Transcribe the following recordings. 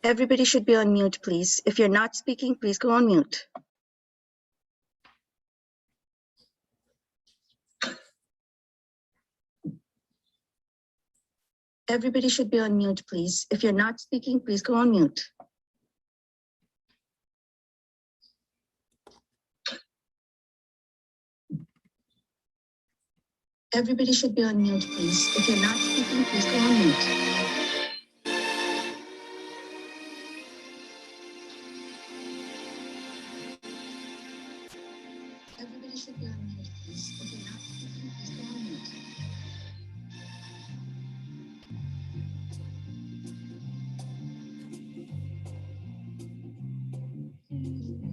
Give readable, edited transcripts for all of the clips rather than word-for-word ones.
Everybody should be on mute, please. If you're not speaking, please go on mute. Everybody should be on mute, please. If you're not speaking, please go on mute. Everybody should be on mute, please. If you're not speaking, please go on mute. Everybody should be on mute, please. If you're not speaking, please go on mute.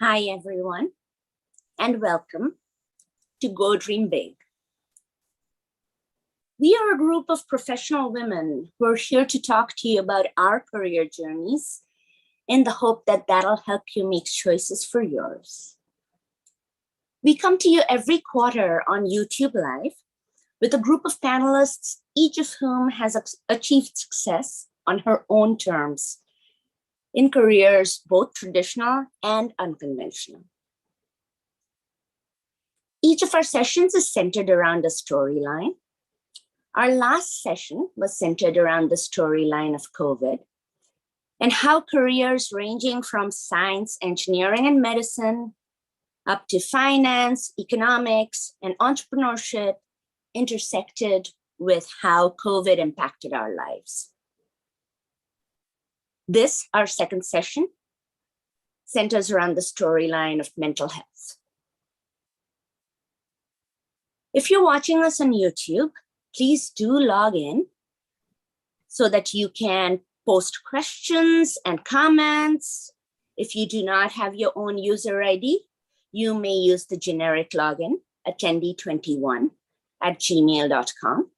Hi, everyone, and welcome to Go Dream Big. We are a group of professional women who are here to talk to you about our career journeys in the hope that that'll help you make choices for yours. We come to you every quarter on YouTube Live with a group of panelists, each of whom has achieved success on her own terms in careers both traditional and unconventional. Each of our sessions is centered around a storyline. Our last session was centered around the storyline of COVID and how careers ranging from science, engineering, and medicine up to finance, economics, and entrepreneurship intersected with how COVID impacted our lives. This, our second session, centers around the storyline of mental health. If you're watching us on YouTube, please do log in so that you can post questions and comments. If you do not have your own user ID, you may use the generic login, attendee21@gmail.com.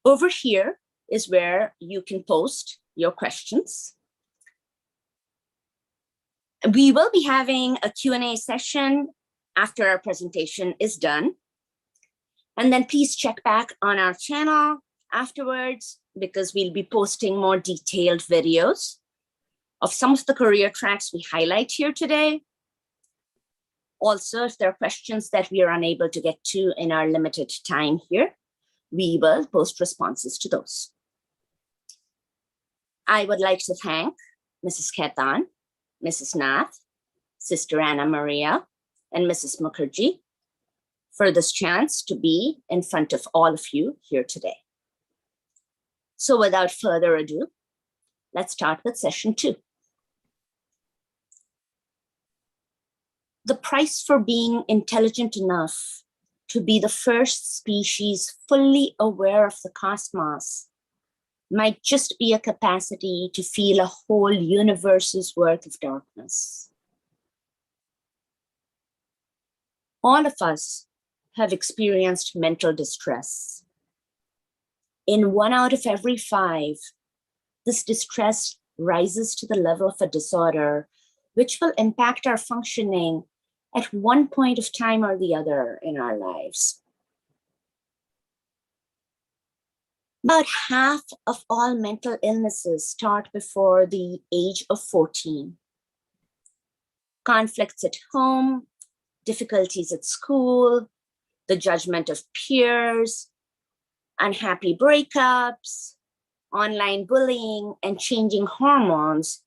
Over here is where you can post your questions. We will be having a Q&A session after our presentation is done. And then please check back on our channel afterwards, because we'll be posting more detailed videos of some of the career tracks we highlight here today. Also, if there are questions that we are unable to get to in our limited time here, we will post responses to those. I would like to thank Mrs. Ketan, Mrs. Nath, Sister Anna Maria, and Mrs. Mukherjee for this chance to be in front of all of you here today. So without further ado, let's start with session 2. The price for being intelligent enough to be the first species fully aware of the cosmos might just be a capacity to feel a whole universe's worth of darkness. All of us have experienced mental distress. In 1 out of every 5, this distress rises to the level of a disorder which will impact our functioning at one point of time or the other in our lives. About half of all mental illnesses start before the age of 14. Conflicts at home, difficulties at school, the judgment of peers, unhappy breakups, online bullying, and changing hormones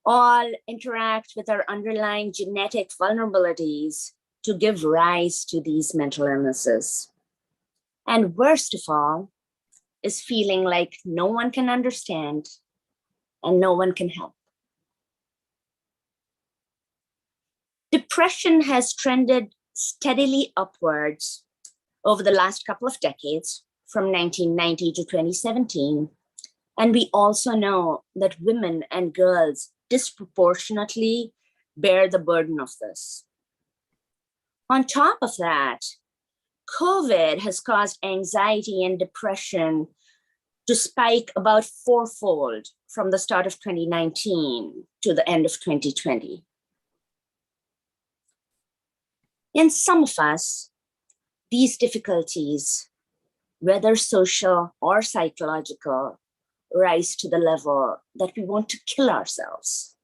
all interact with our underlying genetic vulnerabilities to give rise to these mental illnesses. And worst of all is feeling like no one can understand and no one can help. Depression has trended steadily upwards over the last couple of decades, from 1990 to 2017. And we also know that women and girls disproportionately bear the burden of this. On top of that, COVID has caused anxiety and depression to spike about 4-fold from the start of 2019 to the end of 2020. In some of us, these difficulties, whether social or psychological, rise to the level that we want to kill ourselves.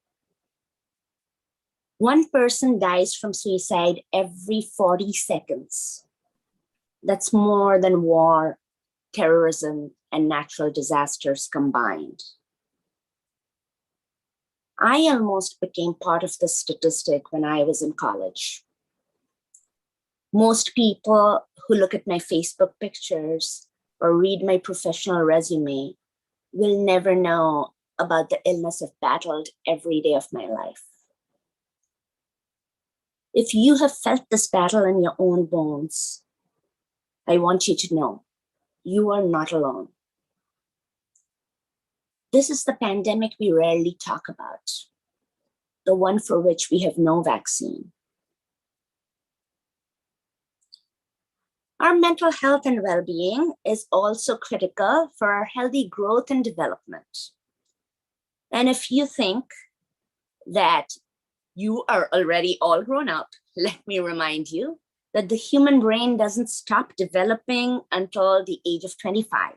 One person dies from suicide every 40 seconds. That's more than war, terrorism, and natural disasters combined. I almost became part of this statistic when I was in college. Most people who look at my Facebook pictures or read my professional resume will never know about the illness I've battled every day of my life. If you have felt this battle in your own bones, I want you to know you are not alone. This is the pandemic we rarely talk about, the one for which we have no vaccine. Our mental health and well-being is also critical for our healthy growth and development. And if you think that you are already all grown up, let me remind you that the human brain doesn't stop developing until the age of 25.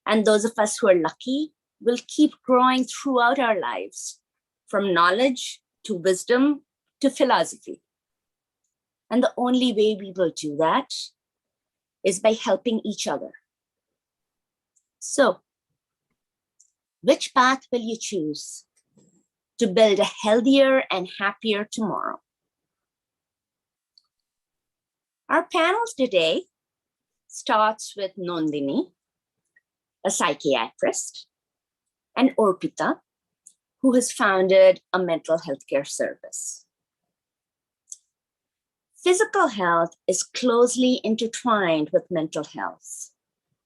And those of us who are lucky will keep growing throughout our lives, from knowledge to wisdom to philosophy. And the only way we will do that is by helping each other. So, which path will you choose to build a healthier and happier tomorrow? Our panel today starts with Nandini, a psychiatrist, and Arpita, who has founded a mental health care service. Physical health is closely intertwined with mental health,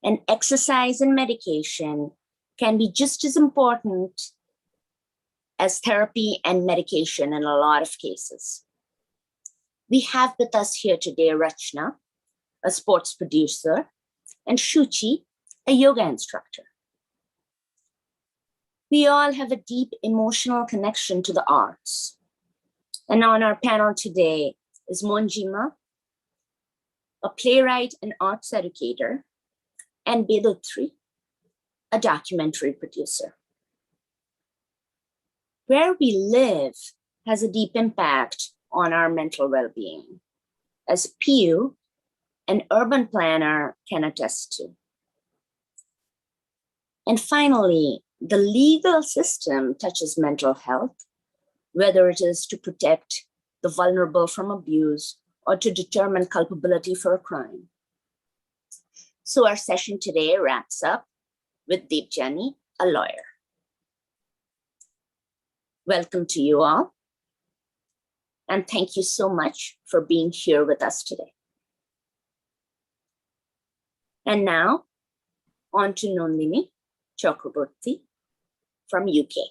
and exercise and medication can be just as important as therapy and medication in a lot of cases. We have with us here today Rachna, a sports producer, and Shuchi, a yoga instructor. We all have a deep emotional connection to the arts. And on our panel today is Monjima, a playwright and arts educator, and Bedutri, a documentary producer. Where we live has a deep impact on our mental well-being, as Piyu, an urban planner, can attest to. And finally, the legal system touches mental health, whether it is to protect the vulnerable from abuse or to determine culpability for a crime. So our session today wraps up with Deepjani, a lawyer. Welcome to you all. And thank you so much for being here with us today. And now, on to Nandini Chakraborty from UK.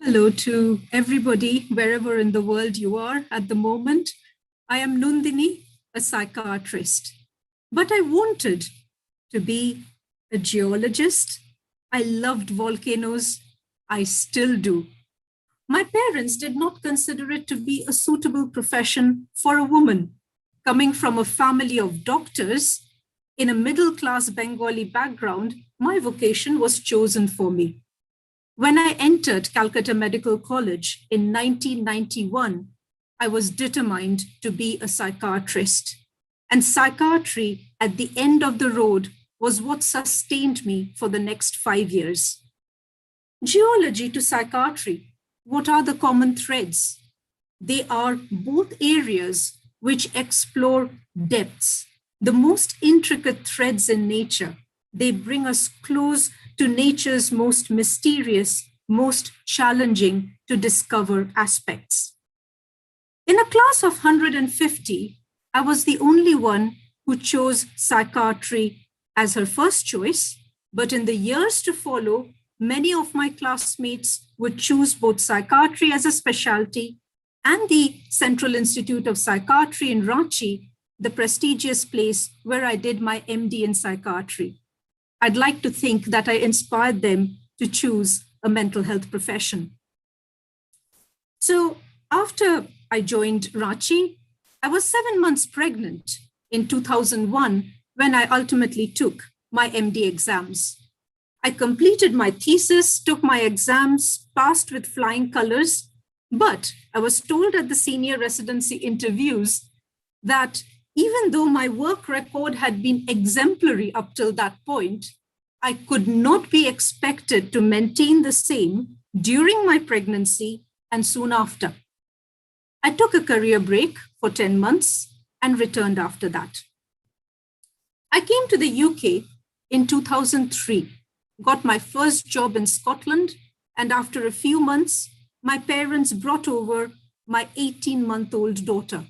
Hello to everybody, wherever in the world you are at the moment. I am Nandini, a psychiatrist, but I wanted to be a geologist. I loved volcanoes. I still do. My parents did not consider it to be a suitable profession for a woman. Coming from a family of doctors in a middle-class Bengali background, my vocation was chosen for me. When I entered Calcutta Medical College in 1991, I was determined to be a psychiatrist. And psychiatry at the end of the road was what sustained me for the next 5 years. Geology to psychiatry, what are the common threads? They are both areas which explore depths, the most intricate threads in nature. They bring us close to nature's most mysterious, most challenging to discover aspects. In a class of 150, I was the only one who chose psychiatry as her first choice, but in the years to follow, many of my classmates would choose both psychiatry as a specialty and the Central Institute of Psychiatry in Ranchi, the prestigious place where I did my MD in psychiatry. I'd like to think that I inspired them to choose a mental health profession. So after I joined Ranchi, I was 7 months pregnant in 2001 when I ultimately took my MD exams. I completed my thesis, took my exams, passed with flying colors, but I was told at the senior residency interviews that even though my work record had been exemplary up till that point, I could not be expected to maintain the same during my pregnancy and soon after. I took a career break for 10 months and returned after that. I came to the UK in 2003, got my first job in Scotland, and after a few months, my parents brought over my 18-month-old daughter.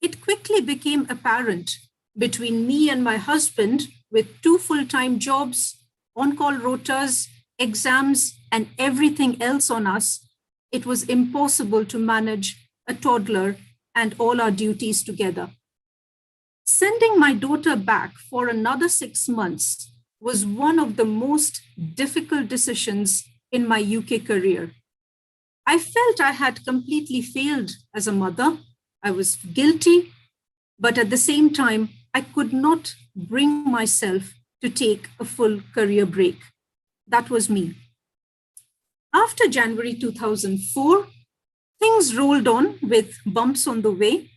It quickly became apparent between me and my husband, with 2 full-time jobs, on-call rotas, exams, and everything else on us, it was impossible to manage a toddler and all our duties together. Sending my daughter back for another 6 months was one of the most difficult decisions in my UK career. I felt I had completely failed as a mother. I was guilty, but at the same time, I could not bring myself to take a full career break. That was me. After January 2004, things rolled on with bumps on the way.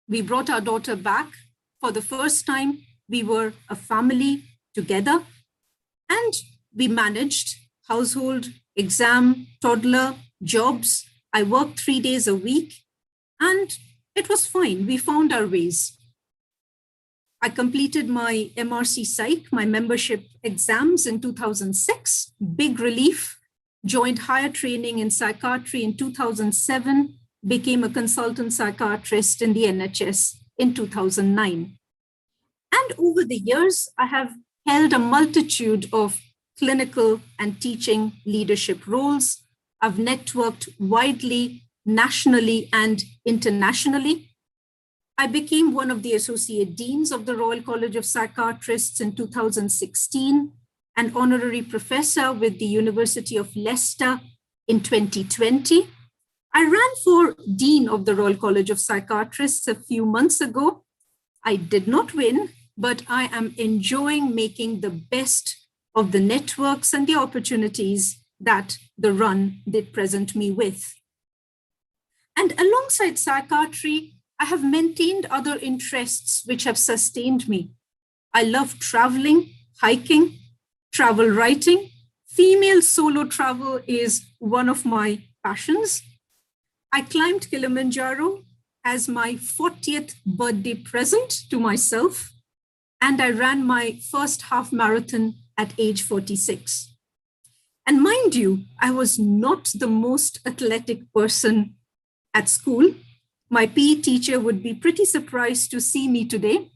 We brought our daughter back. For the first time, we were a family together, and we managed household, exam, toddler, jobs. I worked 3 days a week, and it was fine. We found our ways. I completed my MRC Psych, my membership exams in 2006, big relief, joined higher training in psychiatry in 2007, became a consultant psychiatrist in the NHS in 2009. And over the years, I have held a multitude of clinical and teaching leadership roles. I've networked widely, nationally and internationally. I became one of the associate deans of the Royal College of Psychiatrists in 2016, an honorary professor with the University of Leicester in 2020. I ran for Dean of the Royal College of Psychiatrists a few months ago. I did not win, but I am enjoying making the best of the networks and the opportunities that the run did present me with. And alongside psychiatry, I have maintained other interests which have sustained me. I love traveling, hiking, travel writing. Female solo travel is one of my passions. I climbed Kilimanjaro as my 40th birthday present to myself, and I ran my first half marathon at age 46. And mind you, I was not the most athletic person at school. My PE teacher would be pretty surprised to see me today.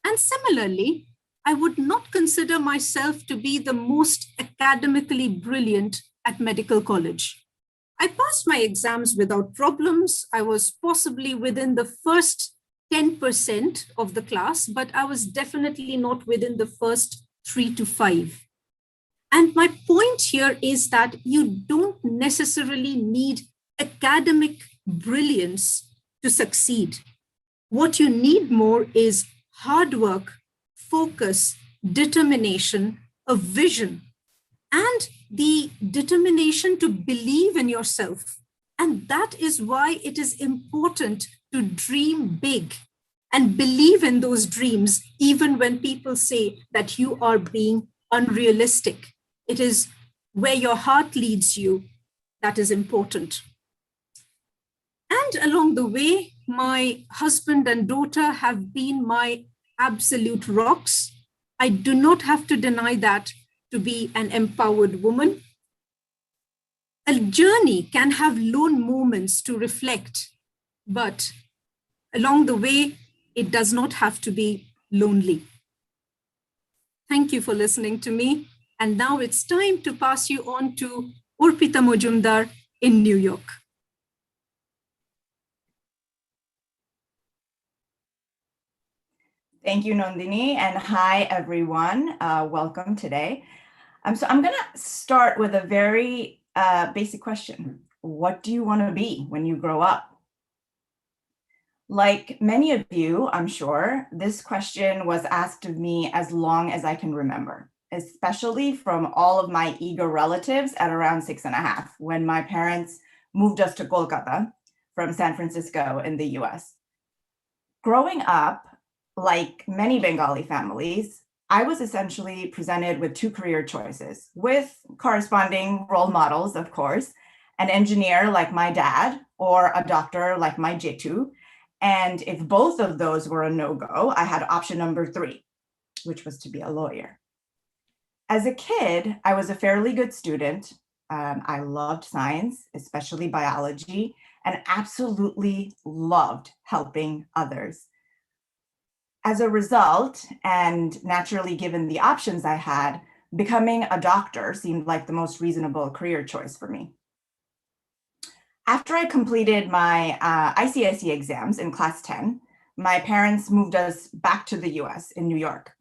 And similarly, I would not consider myself to be the most academically brilliant at medical college. I passed my exams without problems. I was possibly within the first 10% of the class, but I was definitely not within the first 3 to 5. And my point here is that you don't necessarily need academic brilliance to succeed. What you need more is hard work, focus, determination, a vision, and the determination to believe in yourself. And that is why it is important to dream big and believe in those dreams, even when people say that you are being unrealistic. It is where your heart leads you that is important. And along the way, my husband and daughter have been my absolute rocks. I do not have to deny that to be an empowered woman. A journey can have lone moments to reflect, but along the way, it does not have to be lonely. Thank you for listening to me. And now it's time to pass you on to Arpita Mojumdar in New York. Thank you, Nandini, and hi, everyone. Welcome today. So I'm going to start with a very basic question. What do you want to be when you grow up? Like many of you, I'm sure, this question was asked of me as long as I can remember, especially from all of my eager relatives at around 6.5, when my parents moved us to Kolkata from San Francisco in the US. Growing up, like many Bengali families, I was essentially presented with 2 career choices with corresponding role models, of course, an engineer like my dad or a doctor like my Jetu. And if both of those were a no-go, I had option number 3, which was to be a lawyer. As a kid, I was a fairly good student. I loved science, especially biology, and absolutely loved helping others. As a result, and naturally given the options I had, becoming a doctor seemed like the most reasonable career choice for me. After I completed my ICSE exams in class 10, my parents moved us back to the US in New York.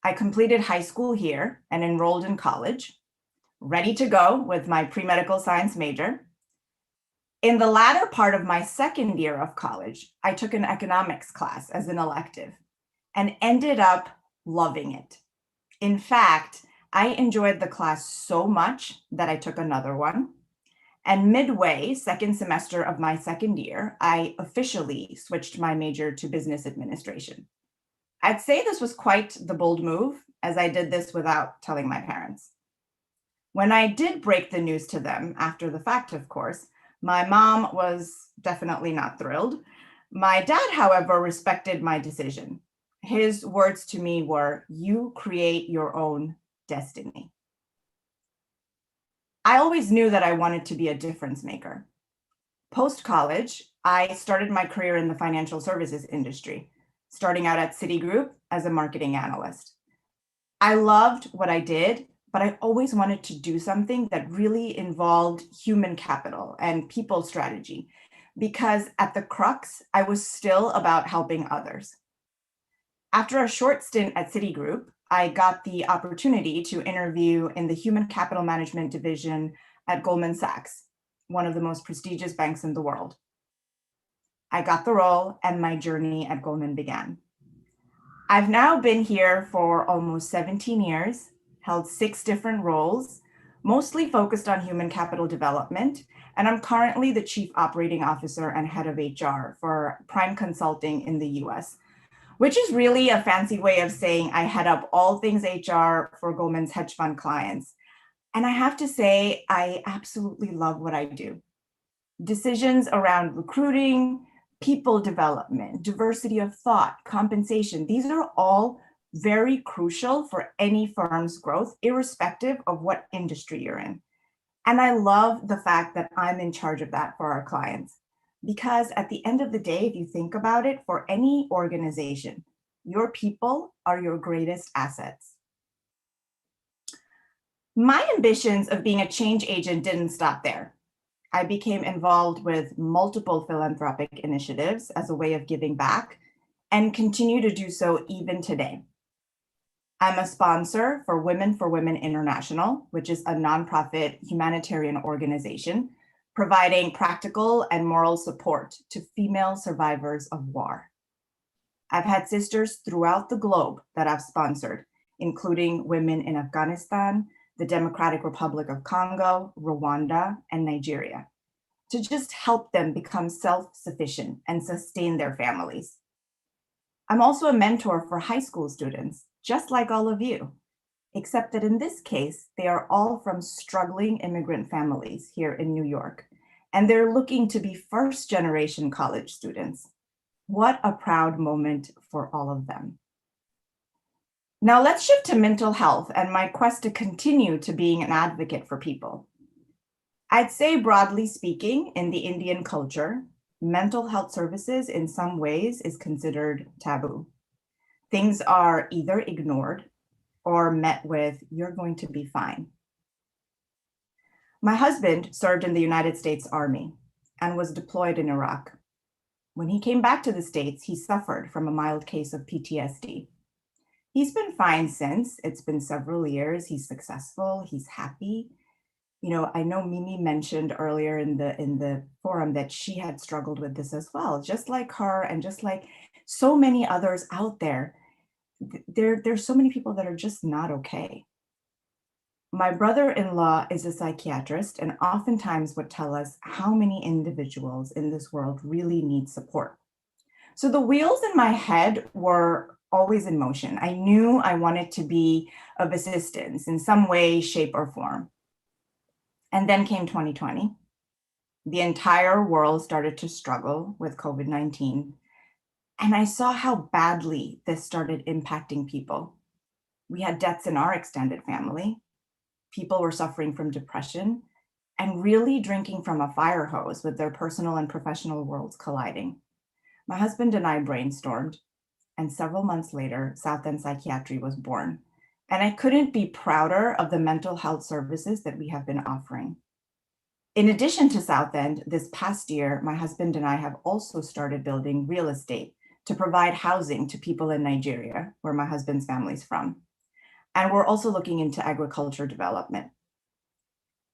I completed high school here and enrolled in college, ready to go with my pre-medical science major. In the latter part of my second year of college, I took an economics class as an elective and ended up loving it. In fact, I enjoyed the class so much that I took another one. And midway, second semester of my second year, I officially switched my major to business administration. I'd say this was quite the bold move, as I did this without telling my parents. When I did break the news to them, after the fact, of course, my mom was definitely not thrilled. My dad, however, respected my decision. His words to me were, "You create your own destiny." I always knew that I wanted to be a difference maker. Post-college, I started my career in the financial services industry, starting out at Citigroup as a marketing analyst. I loved what I did, but I always wanted to do something that really involved human capital and people strategy, because at the crux, I was still about helping others. After a short stint at Citigroup, I got the opportunity to interview in the human capital management division at Goldman Sachs. one of the most prestigious banks in the world. I got the role and my journey at Goldman began. I've now been here for almost 17 years, held 6 different roles, mostly focused on human capital development, and I'm currently the Chief Operating Officer and Head of HR for Prime Consulting in the US, which is really a fancy way of saying I head up all things HR for Goldman's hedge fund clients. And I have to say, I absolutely love what I do. Decisions around recruiting, people development, diversity of thought, compensation, these are all very crucial for any firm's growth, irrespective of what industry you're in. And I love the fact that I'm in charge of that for our clients. Because at the end of the day, if you think about it, for any organization, your people are your greatest assets. My ambitions of being a change agent didn't stop there. I became involved with multiple philanthropic initiatives as a way of giving back and continue to do so even today. I'm a sponsor for Women International, which is a nonprofit humanitarian organization providing practical and moral support to female survivors of war. I've had sisters throughout the globe that I've sponsored, including women in Afghanistan, the Democratic Republic of Congo, Rwanda, and Nigeria, to just help them become self-sufficient and sustain their families. I'm also a mentor for high school students, just like all of you, except that in this case, they are all from struggling immigrant families here in New York, and they're looking to be first-generation college students. What a proud moment for all of them. Now let's shift to mental health and my quest to continue to being an advocate for people. I'd say broadly speaking, in the Indian culture, mental health services in some ways is considered taboo. Things are either ignored or met with, "You're going to be fine." My husband served in the United States Army and was deployed in Iraq. When he came back to the States, he suffered from a mild case of PTSD. He's been fine since. It's been several years. He's successful. He's happy. You know, I know Mimi mentioned earlier in the forum that she had struggled with this as well, just like her and just like so many others out there. There's so many people that are just not okay. My brother-in-law is a psychiatrist and oftentimes would tell us how many individuals in this world really need support. So the wheels in my head were always in motion. I knew I wanted to be of assistance in some way, shape, or form. And then came 2020. The entire world started to struggle with COVID-19. And I saw how badly this started impacting people. We had deaths in our extended family. People were suffering from depression and really drinking from a fire hose with their personal and professional worlds colliding. My husband and I brainstormed, and several months later, South End Psychiatry was born. And I couldn't be prouder of the mental health services that we have been offering. In addition to South End, this past year, my husband and I have also started building real estate to provide housing to people in Nigeria, where my husband's family's from. And we're also looking into agriculture development.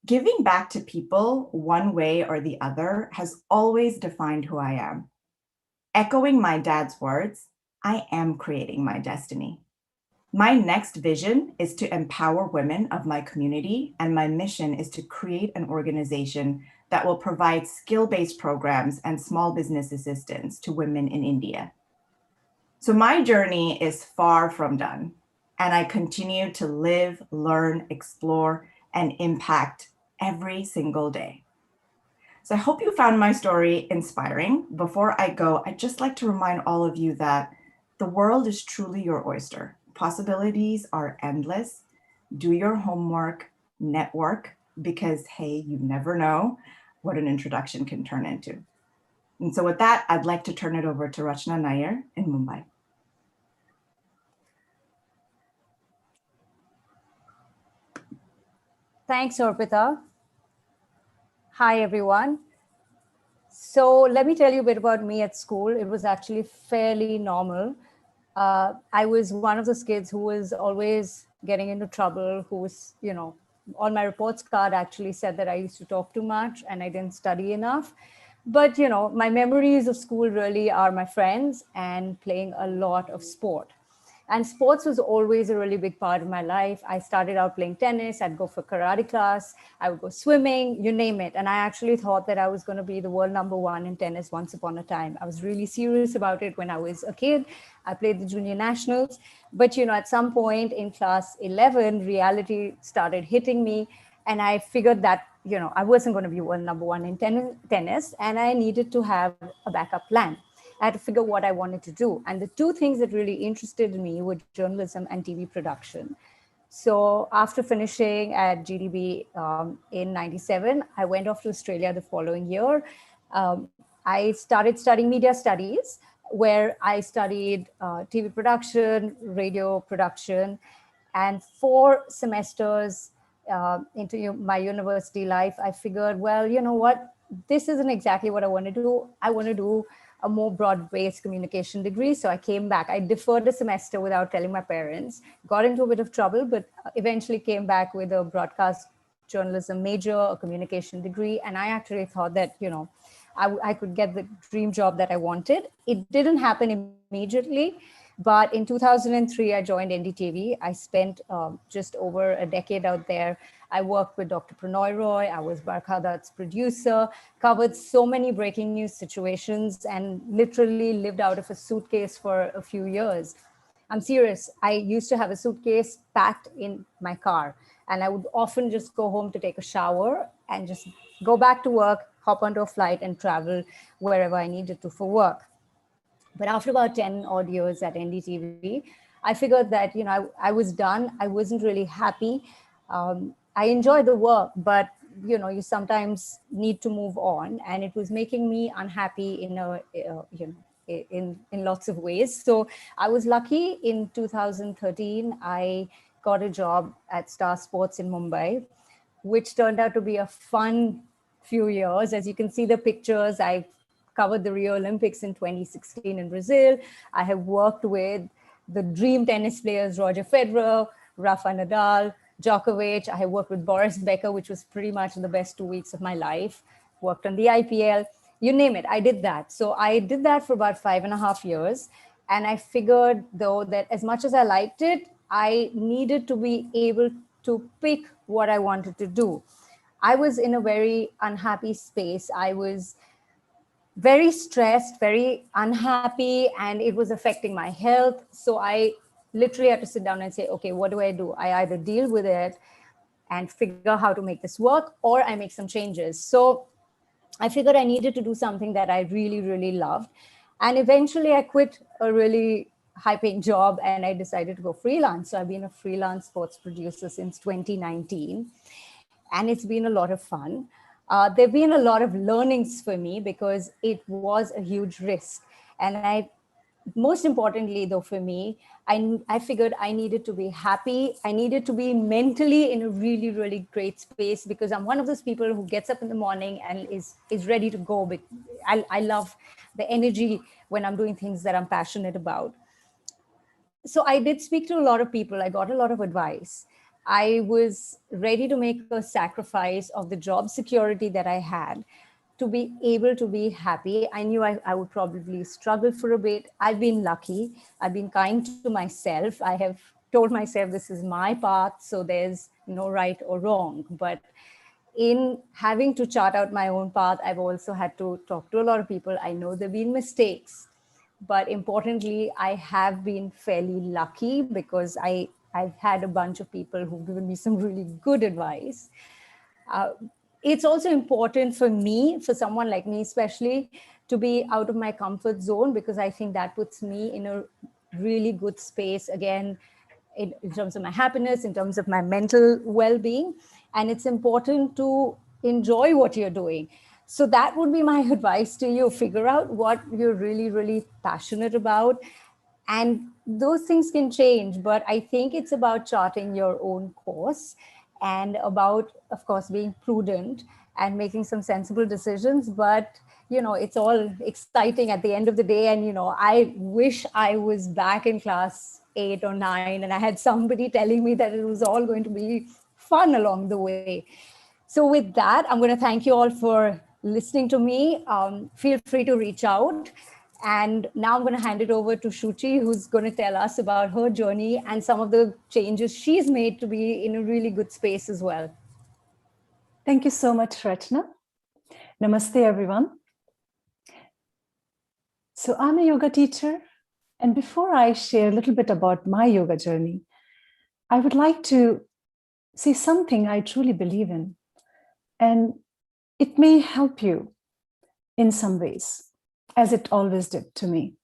Giving back to people one way or the other has always defined who I am. Echoing my dad's words, I am creating my destiny. My next vision is to empower women of my community, and my mission is to create an organization that will provide skill-based programs and small business assistance to women in India. So my journey is far from done, and I continue to live, learn, explore, and impact every single day. So I hope you found my story inspiring. Before I go, I'd just like to remind all of you that the world is truly your oyster. Possibilities are endless. Do your homework, network, because hey, you never know what an introduction can turn into. And so with that, I'd like to turn it over to Rachna Nair in Mumbai. Thanks, Arpita. Hi, everyone. So let me tell you a bit about me at school. It was actually fairly normal. I was one of those kids who was always getting into trouble, who was, on my reports card actually said that I used to talk too much and I didn't study enough. But, you know, my memories of school really are my friends and playing a lot of sport. And sports was always a really big part of my life. I started out playing tennis. I'd go for karate class. I would go swimming, you name it. And I actually thought that I was going to be the world number one in tennis once upon a time. I was really serious about it when I was a kid. I played the junior nationals. But, you know, at some point in class 11, reality started hitting me. And I figured that, you know, I wasn't going to be world number one in tennis. And I needed to have a backup plan. I had to figure what I wanted to do. And the two things that really interested me were journalism and TV production. So after finishing at GDB in 97, I went off to Australia the following year. I started studying media studies, where I studied TV production, radio production, and 4 semesters into my university life, I figured, well, you know what, this isn't exactly what I want to do. I want to do a more broad-based communication degree. So I came back. I deferred a semester without telling my parents, got into a bit of trouble, but eventually came back with a broadcast journalism major, a communication degree. And I actually thought that, you know, I could get the dream job that I wanted. It didn't happen immediately, but in 2003, I joined NDTV. I spent just over a decade out there. I worked with Dr. Pranoy Roy. I was Barkha Dutt's producer, covered so many breaking news situations, and literally lived out of a suitcase for a few years. I'm serious. I used to have a suitcase packed in my car, and I would often just go home to take a shower and just go back to work, hop onto a flight, and travel wherever I needed to for work. But after about 10 odd years at NDTV, I figured that, you know, I was done. I wasn't really happy. I enjoyed the work, but, you know, you sometimes need to move on. And it was making me unhappy in lots of ways. So I was lucky in 2013, I got a job at Star Sports in Mumbai, which turned out to be a fun few years. As you can see the pictures, I covered the Rio Olympics in 2016 in Brazil. I have worked with the dream tennis players, Roger Federer, Rafa Nadal, Djokovic. I have worked with Boris Becker, which was pretty much the best 2 weeks of my life. Worked on the IPL, you name it, I did that. So I did that for about 5.5 years. And I figured, though, that as much as I liked it, I needed to be able to pick what I wanted to do. I was in a very unhappy space. I was very stressed, very unhappy, and it was affecting my health. So I literally had to sit down and say, okay, what do? I either deal with it and figure how to make this work, or I make some changes. So I figured I needed to do something that I really, really loved. And eventually I quit a really high-paying job and I decided to go freelance. So I've been a freelance sports producer since 2019. And it's been a lot of fun. There've been a lot of learnings for me because it was a huge risk. And most importantly, though, for me, I figured I needed to be happy. I needed to be mentally in a really, really great space, because I'm one of those people who gets up in the morning and is ready to go. But I love the energy when I'm doing things that I'm passionate about. So I did speak to a lot of people. I got a lot of advice. I was ready to make a sacrifice of the job security that I had to be able to be happy. I knew I would probably struggle for a bit. I've been lucky. I've been kind to myself. I have told myself this is my path, so there's no right or wrong. But in having to chart out my own path, I've also had to talk to a lot of people. I know there've been mistakes, but importantly, I have been fairly lucky because I've had a bunch of people who've given me some really good advice. It's also important for me, for someone like me especially, to be out of my comfort zone, because I think that puts me in a really good space, again, in terms of my happiness, in terms of my mental well-being. And it's important to enjoy what you're doing. So that would be my advice to you. Figure out what you're really, really passionate about. And those things can change, but I think it's about charting your own course and about, of course, being prudent and making some sensible decisions. But, you know, it's all exciting at the end of the day. And, you know, I wish I was back in class 8 or 9 and I had somebody telling me that it was all going to be fun along the way. So with that, I'm going to thank you all for listening to me. Feel free to reach out. And now I'm going to hand it over to Shuchi, who's going to tell us about her journey and some of the changes she's made to be in a really good space as well. Thank you so much, Rachna. Namaste, everyone. So I'm a yoga teacher. And before I share a little bit about my yoga journey, I would like to say something I truly believe in. And it may help you in some ways, as it always did to me.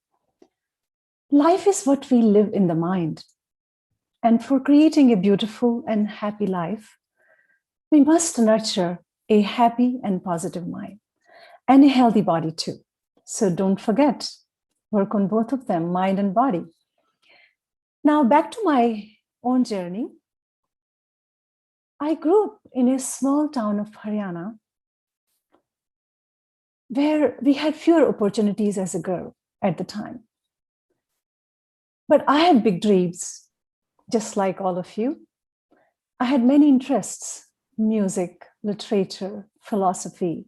Life is what we live in the mind. And for creating a beautiful and happy life, we must nurture a happy and positive mind and a healthy body too. So don't forget, work on both of them, mind and body. Now back to my own journey. I grew up in a small town of Haryana where we had fewer opportunities as a girl at the time. But I had big dreams, just like all of you. I had many interests: music, literature, philosophy,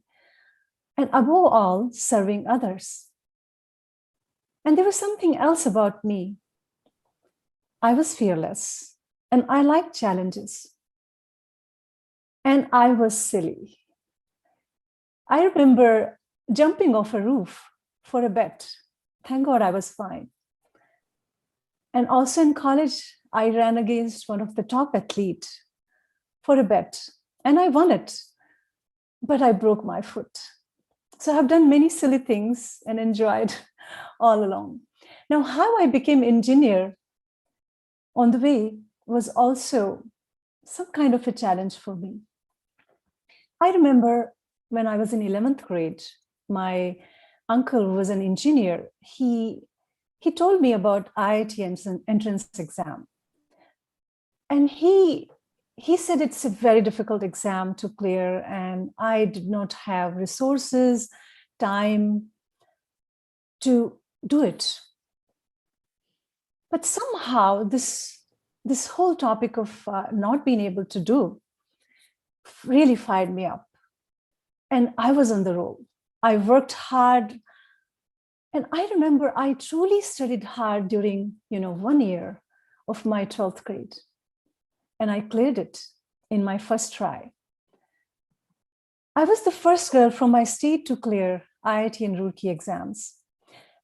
and above all, serving others. And there was something else about me. I was fearless, and I liked challenges. And I was silly. I remember jumping off a roof for a bet. Thank God I was fine. And also in college, I ran against one of the top athletes for a bet, and I won it, but I broke my foot. So I've done many silly things and enjoyed all along. Now, how I became engineer on the way was also some kind of a challenge for me. I remember when I was in 11th grade, my uncle, who was an engineer, he told me about IIT entrance exam. And he said it's a very difficult exam to clear, and I did not have resources, time to do it. But somehow this whole topic of not being able to do really fired me up. And I was on the roll. I worked hard. And I remember I truly studied hard during 1 year of my 12th grade. And I cleared it in my first try. I was the first girl from my state to clear IIT and Roorkee exams.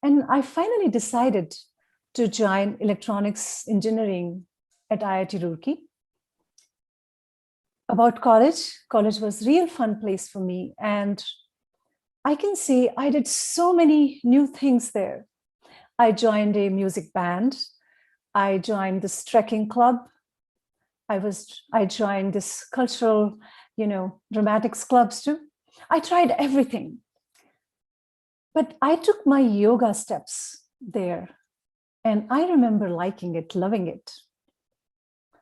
And I finally decided to join electronics engineering at IIT Roorkee. About college was a real fun place for me. And I can say I did so many new things there. I joined a music band. I joined this trekking club. I joined this cultural, dramatics clubs too. I tried everything. But I took my yoga steps there. And I remember liking it, loving it,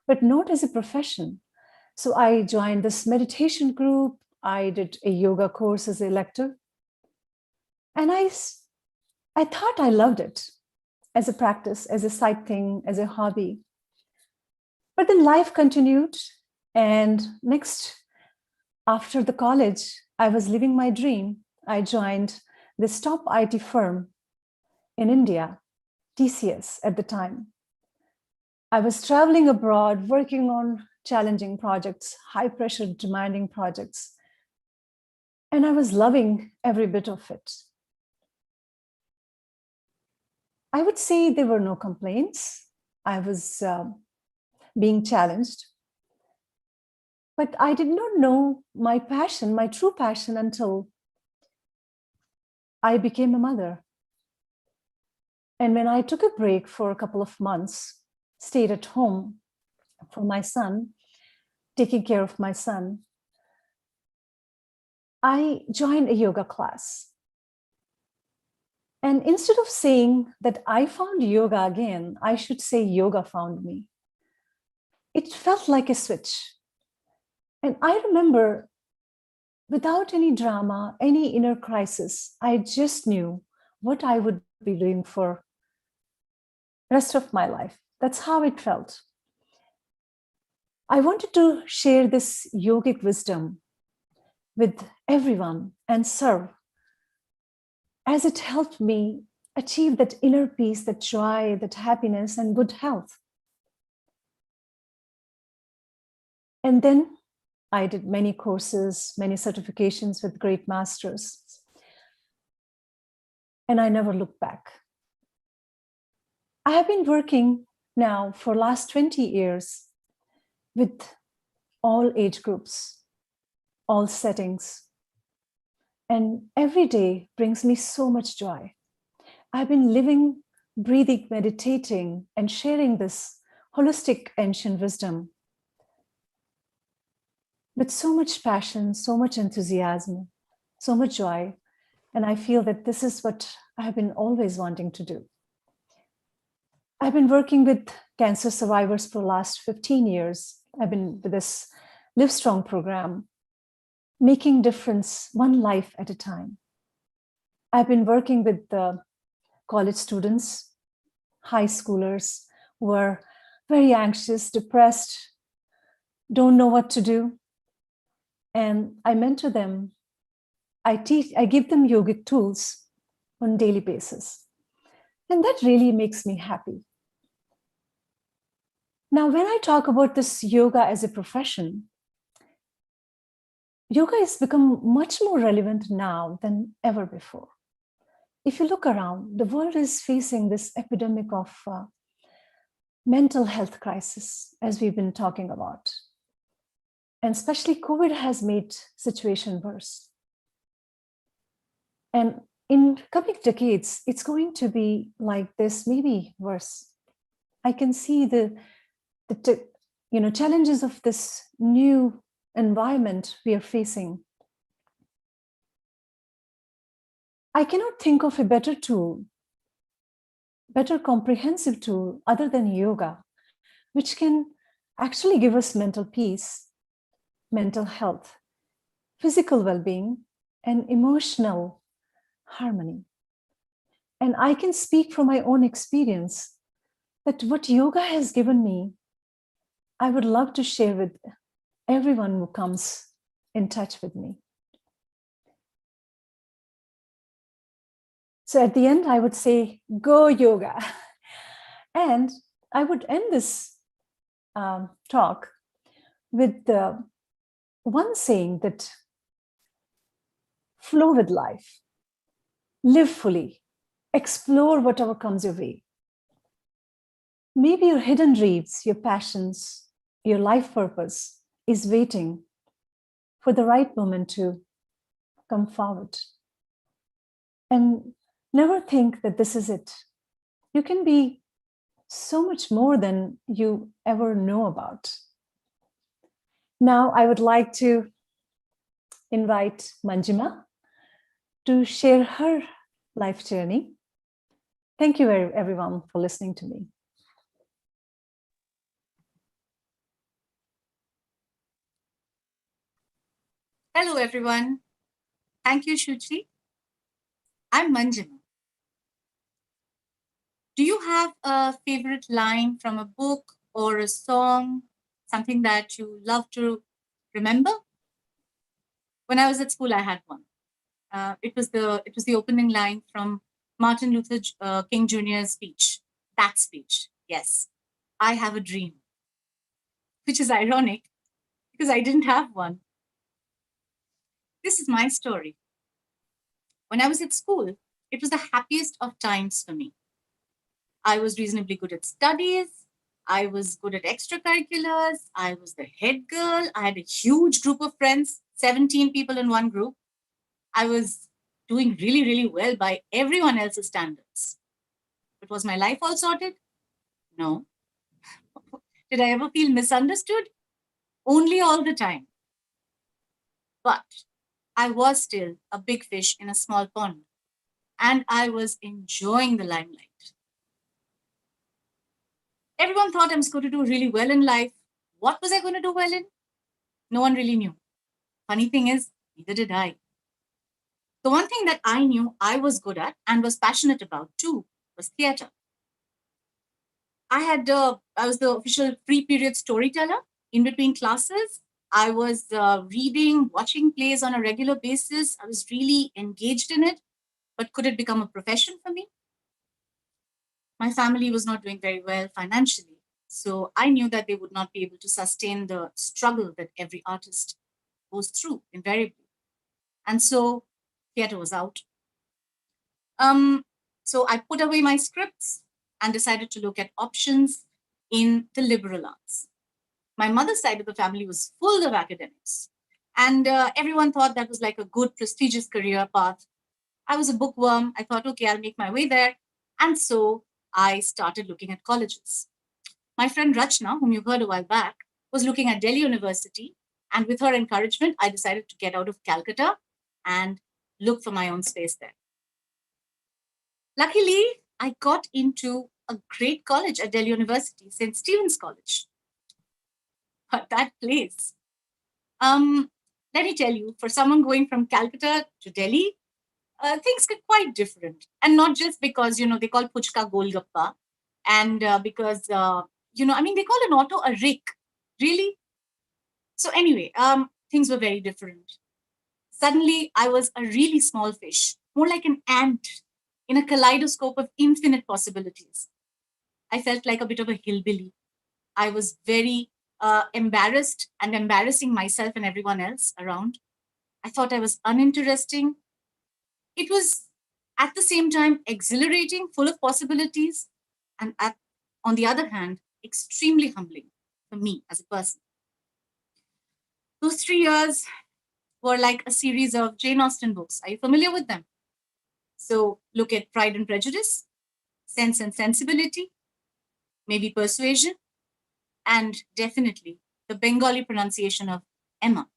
but not as a profession. So I joined this meditation group. I did a yoga course as an elective. And I thought I loved it as a practice, as a side thing, as a hobby. But then life continued. And next, after the college, I was living my dream. I joined this top IT firm in India, TCS at the time. I was traveling abroad, working on challenging projects, high pressure, demanding projects. And I was loving every bit of it. I would say there were no complaints. I was being challenged. But I did not know my passion, my true passion, until I became a mother. And when I took a break for a couple of months, stayed at home for my son, taking care of my son, I joined a yoga class. And instead of saying that I found yoga again, I should say yoga found me. It felt like a switch. And I remember, without any drama, any inner crisis, I just knew what I would be doing for the rest of my life. That's how it felt. I wanted to share this yogic wisdom with everyone and serve, as it helped me achieve that inner peace, that joy, that happiness, and good health. And then I did many courses, many certifications with great masters. And I never looked back. I have been working now for last 20 years with all age groups, all settings. And every day brings me so much joy. I've been living, breathing, meditating, and sharing this holistic ancient wisdom with so much passion, so much enthusiasm, so much joy. And I feel that this is what I have been always wanting to do. I've been working with cancer survivors for the last 15 years. I've been with this Live Strong program, making difference one life at a time. I've been working with the college students, high schoolers who are very anxious, depressed, don't know what to do. And I mentor them. I give them yogic tools on a daily basis. And that really makes me happy. Now, when I talk about this yoga as a profession, yoga has become much more relevant now than ever before. If you look around, the world is facing this epidemic of mental health crisis, as we've been talking about. And especially COVID has made situation worse. And in coming decades, it's going to be like this, maybe worse. I can see the challenges of this new environment we are facing. I cannot think of a better tool, better comprehensive tool other than yoga, which can actually give us mental peace, mental health, physical well-being, and emotional harmony. And I can speak from my own experience that what yoga has given me, I would love to share with everyone who comes in touch with me. So at the end, I would say, go yoga. And I would end this talk with one saying that flow with life, live fully, explore whatever comes your way. Maybe your hidden dreams, your passions, your life purpose is waiting for the right moment to come forward. And never think that this is it. You can be so much more than you ever know about. Now, I would like to invite Manjima to share her life journey. Thank you, everyone, for listening to me. Hello, everyone. Thank you, Shuchi. I'm Manjima. Do you have a favorite line from a book or a song, something that you love to remember? When I was at school, I had one. It was the opening line from Martin Luther King Jr.'s speech. That speech, yes. I have a dream, which is ironic because I didn't have one. This is my story. When I was at school, it was the happiest of times for me. I was reasonably good at studies. I was good at extracurriculars. I was the head girl. I had a huge group of friends, 17 people in one group. I was doing really, really well by everyone else's standards. But was my life all sorted? No. Did I ever feel misunderstood? Only all the time. But I was still a big fish in a small pond, and I was enjoying the limelight. Everyone thought I was going to do really well in life. What was I going to do well in? No one really knew. Funny thing is, neither did I. The one thing that I knew I was good at and was passionate about too was theater. I was the official free period storyteller In between classes, I was reading, watching plays on a regular basis. I was really engaged in it. But could it become a profession for me? My family was not doing very well financially. So I knew that they would not be able to sustain the struggle that every artist goes through invariably. And so theater was out. Um, so I put away my scripts and decided to look at options in the liberal arts. My mother's side of the family was full of academics, and everyone thought that was like a good, prestigious career path. I was a bookworm. I thought, okay, I'll make my way there. And so I started looking at colleges. My friend Rachna, whom you heard a while back, was looking at Delhi University. And with her encouragement, I decided to get out of Calcutta and look for my own space there. Luckily, I got into a great college at Delhi University, St. Stephen's College. But that place, let me tell you, for someone going from Calcutta to Delhi, things get quite different. And not just because, they call puchka golgappa and because, they call an auto a rik. Really? So anyway, things were very different. Suddenly, I was a really small fish, more like an ant in a kaleidoscope of infinite possibilities. I felt like a bit of a hillbilly. I was very embarrassed and embarrassing myself and everyone else around. I thought I was uninteresting. It was at the same time exhilarating, full of possibilities, and on the other hand, extremely humbling for me as a person. Those 3 years were like a series of Jane Austen books. Are you familiar with them? So look at Pride and Prejudice, Sense and Sensibility, maybe Persuasion, and definitely the Bengali pronunciation of Emma.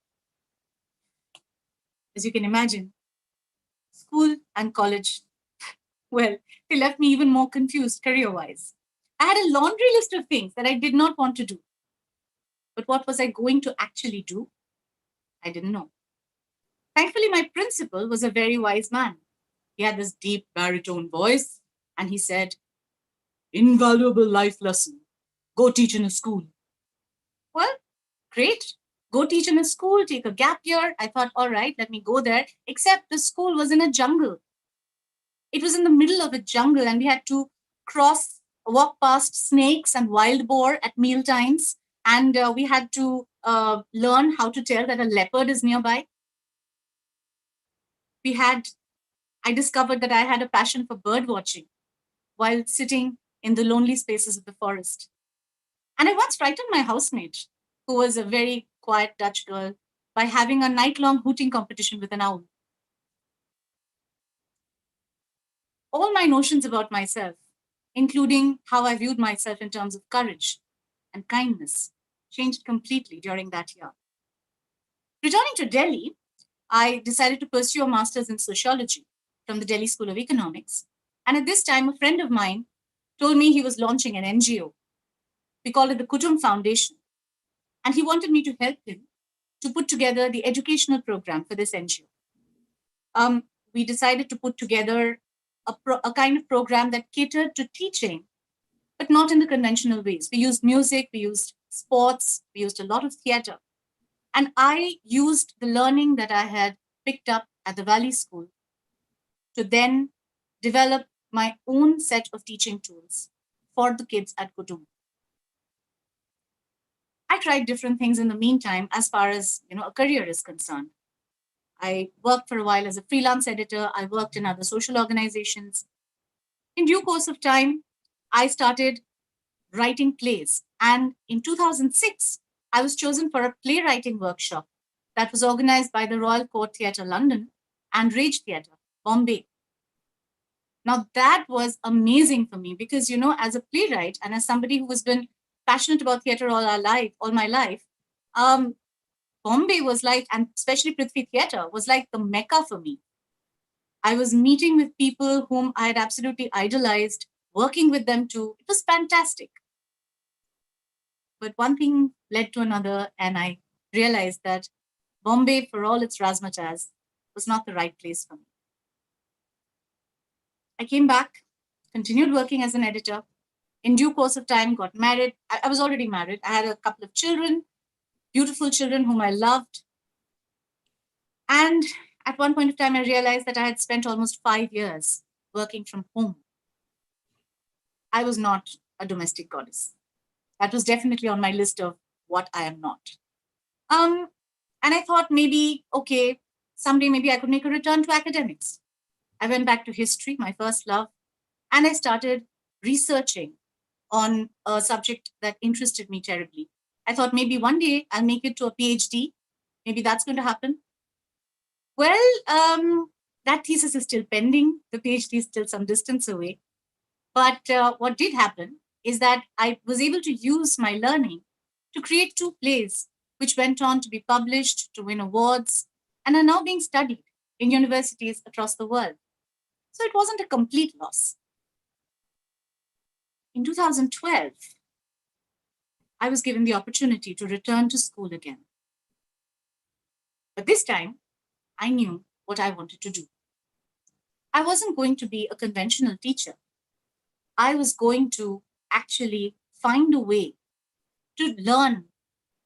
As you can imagine, school and college, well, they left me even more confused career-wise. I had a laundry list of things that I did not want to do. But what was I going to actually do? I didn't know. Thankfully, my principal was a very wise man. He had this deep baritone voice, and he said, "Invaluable life lesson. Go teach in a school." Well, great. Go teach in a school, take a gap year. I thought, all right, let me go there. Except the school was in a jungle. It was in the middle of a jungle, and we had to walk past snakes and wild boar at meal times. And we had to learn how to tell that a leopard is nearby. I discovered that I had a passion for bird watching while sitting in the lonely spaces of the forest. And I once frightened my housemate, who was a very quiet Dutch girl, by having a night-long hooting competition with an owl. All my notions about myself, including how I viewed myself in terms of courage and kindness, changed completely during that year. Returning to Delhi, I decided to pursue a master's in sociology from the Delhi School of Economics. And at this time, a friend of mine told me he was launching an NGO. We called it the Kutum Foundation. And he wanted me to help him to put together the educational program for this NGO. We decided to put together a kind of program that catered to teaching, but not in the conventional ways. We used music, we used sports, we used a lot of theater. And I used the learning that I had picked up at the Valley School to then develop my own set of teaching tools for the kids at Kutum. I tried different things in the meantime as far as a career is concerned. I worked for a while as a freelance editor. I worked in other social organizations. In due course of time, I started writing plays. And in 2006, I was chosen for a playwriting workshop that was organized by the Royal Court Theatre London and Rage Theatre, Bombay. Now that was amazing for me because, as a playwright and as somebody who has been passionate about theatre all my life, Bombay was like, and especially Prithvi Theatre, was like the mecca for me. I was meeting with people whom I had absolutely idolized, working with them too. It was fantastic. But one thing led to another, and I realized that Bombay, for all its razzmatazz, was not the right place for me. I came back, continued working as an editor. In due course of time, got married. I was already married. I had a couple of children. beautiful children whom I loved. And at one point of time, I realized that I had spent almost 5 years working from home. I was not a domestic goddess. That was definitely on my list of what I am not. And I thought maybe, okay, someday maybe I could make a return to academics. I went back to history, my first love, and I started researching on a subject that interested me terribly. I thought maybe one day I'll make it to a PhD. Maybe that's going to happen. Well, that thesis is still pending. The PhD is still some distance away. But what did happen is that I was able to use my learning to create 2 plays, which went on to be published, to win awards, and are now being studied in universities across the world. So it wasn't a complete loss. In 2012, I was given the opportunity to return to school again. But this time, I knew what I wanted to do. I wasn't going to be a conventional teacher. I was going to actually find a way to learn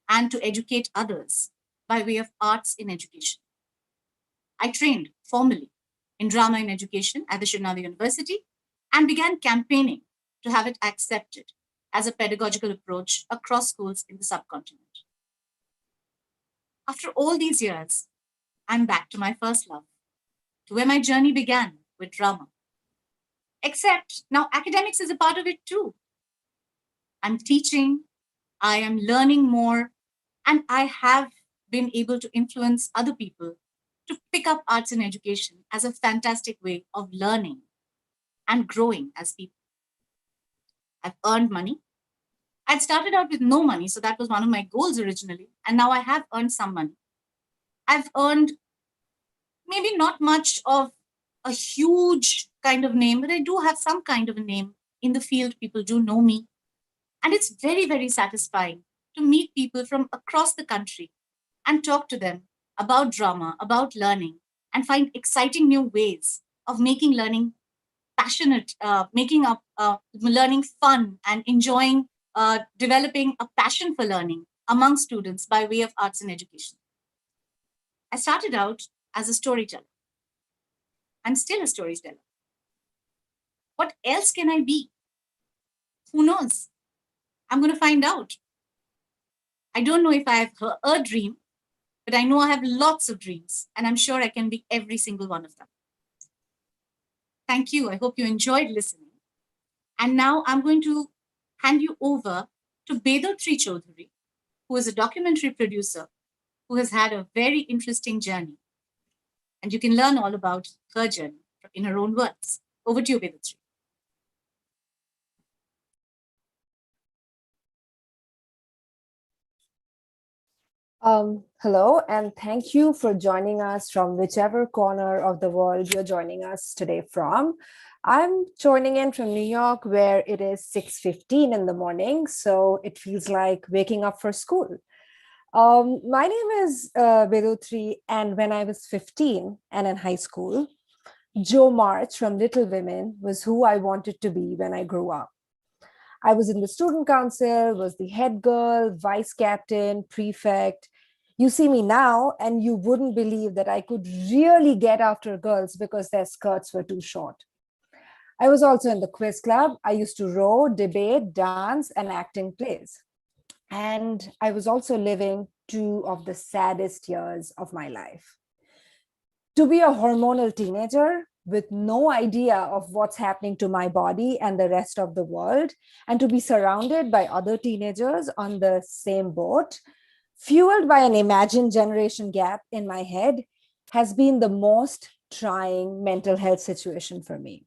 and to educate others by way of arts in education. I trained formally in drama in education at the Shivnala University and began campaigning to have it accepted as a pedagogical approach across schools in the subcontinent. After all these years, I'm back to my first love, to where my journey began with drama. Except now academics is a part of it too. I'm teaching, I am learning more, and I have been able to influence other people to pick up arts in education as a fantastic way of learning and growing as people. I've earned money. I'd started out with no money, so that was one of my goals originally, and now I have earned some money. I've earned maybe not much of a huge kind of name, but I do have some kind of a name in the field. People do know me. And it's very, very satisfying to meet people from across the country and talk to them about drama, about learning, and find exciting new ways of making learning passionate, making up learning fun and enjoying developing a passion for learning among students by way of arts and education. I started out as a storyteller. I'm still a storyteller. What else can I be? Who knows? I'm going to find out. I don't know if I have a dream, but I know I have lots of dreams, and I'm sure I can be every single one of them. Thank you. I hope you enjoyed listening. And now I'm going to hand you over to Bedotri Chaudhary, who is a documentary producer who has had a very interesting journey. And you can learn all about her journey in her own words. Over to you, Bedotri. Hello, and thank you for joining us from whichever corner of the world you're joining us today from. I'm joining in from New York, where it is 6:15 in the morning, so it feels like waking up for school. My name is Bedotri, and when I was 15 and in high school, Jo March from Little Women was who I wanted to be when I grew up. I was in the student council, was the head girl, vice captain, prefect. You see me now, and you wouldn't believe that I could really get after girls because their skirts were too short. I was also in the quiz club. I used to row, debate, dance, and act in plays. And I was also living 2 of the saddest years of my life. To be a hormonal teenager with no idea of what's happening to my body and the rest of the world, and to be surrounded by other teenagers on the same boat, fueled by an imagined generation gap in my head, has been the most trying mental health situation for me.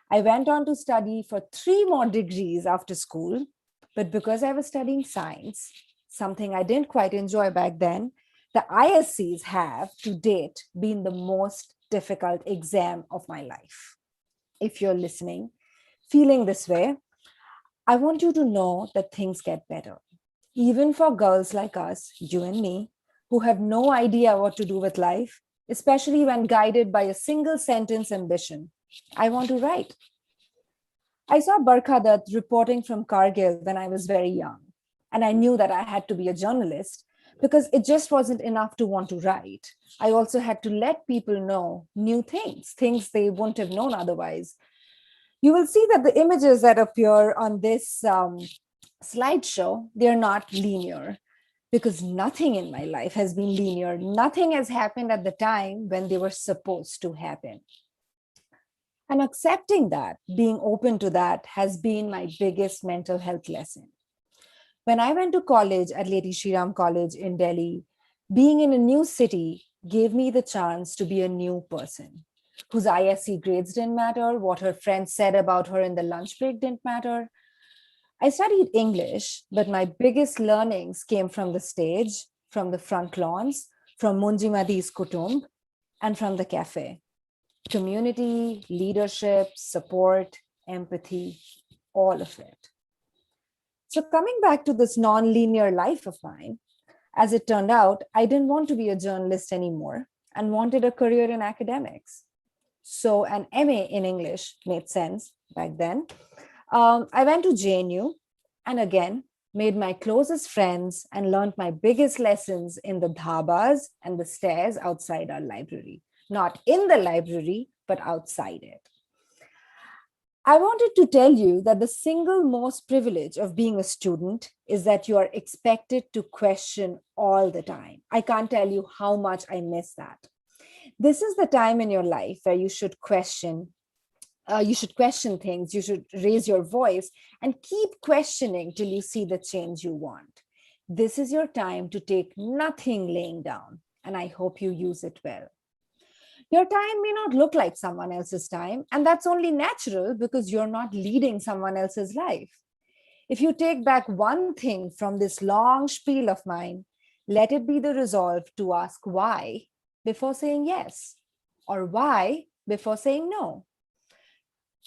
I went on to study for 3 more degrees after school, but because I was studying science, something I didn't quite enjoy back then, the ISCs have to date been the most difficult exam of my life. If you're listening, feeling this way, I want you to know that things get better. Even for girls like us, you and me, who have no idea what to do with life, especially when guided by a single sentence ambition. I want to write. I saw Barkha Dutt reporting from Kargil when I was very young, and I knew that I had to be a journalist because it just wasn't enough to want to write. I also had to let people know new things, things they wouldn't have known otherwise. You will see that the images that appear on this slideshow, they're not linear, because nothing in my life has been linear. Nothing has happened at the time when they were supposed to happen. And accepting that, being open to that, has been my biggest mental health lesson. When I went to college at Lady Shriram College in Delhi, being in a new city gave me the chance to be a new person whose ISC grades didn't matter, what her friends said about her in the lunch break didn't matter. I studied English, but my biggest learnings came from the stage, from the front lawns, from Munji Madi's Kutumb, and from the cafe. Community, leadership, support, empathy, all of it. So coming back to this non-linear life of mine, as it turned out, I didn't want to be a journalist anymore and wanted a career in academics. So an MA in English made sense back then. I went to JNU and again made my closest friends and learned my biggest lessons in the dhabas and the stairs outside our library. Not in the library, but outside it. I wanted to tell you that the single most privilege of being a student is that you are expected to question all the time. I can't tell you how much I miss that. This is the time in your life where you should question things, you should raise your voice and keep questioning till you see the change you want. This is your time to take nothing laying down, and I hope you use it well. Your time may not look like someone else's time, and that's only natural because you're not leading someone else's life. If you take back one thing from this long spiel of mine, let it be the resolve to ask why before saying yes, or why before saying no.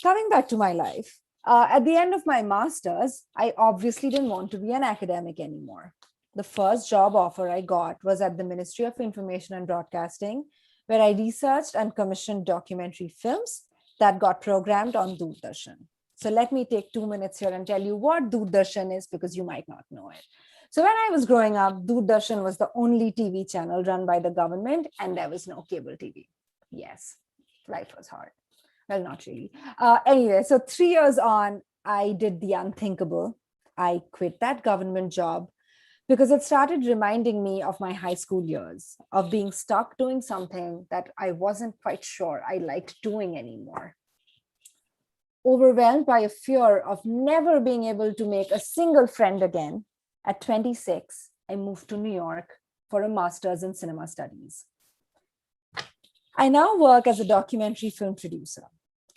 Coming back to my life, at the end of my master's, I obviously didn't want to be an academic anymore. The first job offer I got was at the Ministry of Information and Broadcasting, where I researched and commissioned documentary films that got programmed on Doordarshan. So let me take 2 minutes here and tell you what Doordarshan is, because you might not know it. So when I was growing up, Doordarshan was the only TV channel run by the government, and there was no cable TV. Yes, life was hard. Well, not really. Anyway, so 3 years on, I did the unthinkable. I quit that government job because it started reminding me of my high school years, of being stuck doing something that I wasn't quite sure I liked doing anymore. Overwhelmed by a fear of never being able to make a single friend again, at 26, I moved to New York for a master's in cinema studies. I now work as a documentary film producer.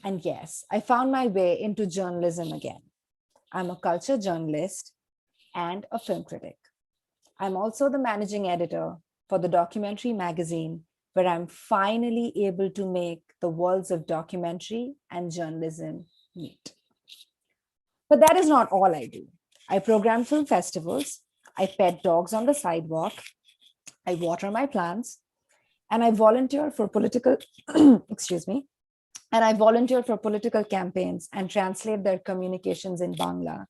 And yes, I found my way into journalism again. I'm a culture journalist and a film critic. I'm also the managing editor for the documentary magazine, where I'm finally able to make the worlds of documentary and journalism meet. But that is not all I do. I program film festivals, I pet dogs on the sidewalk, I water my plants, and I volunteer for political, and I volunteer for political campaigns and translate their communications in Bangla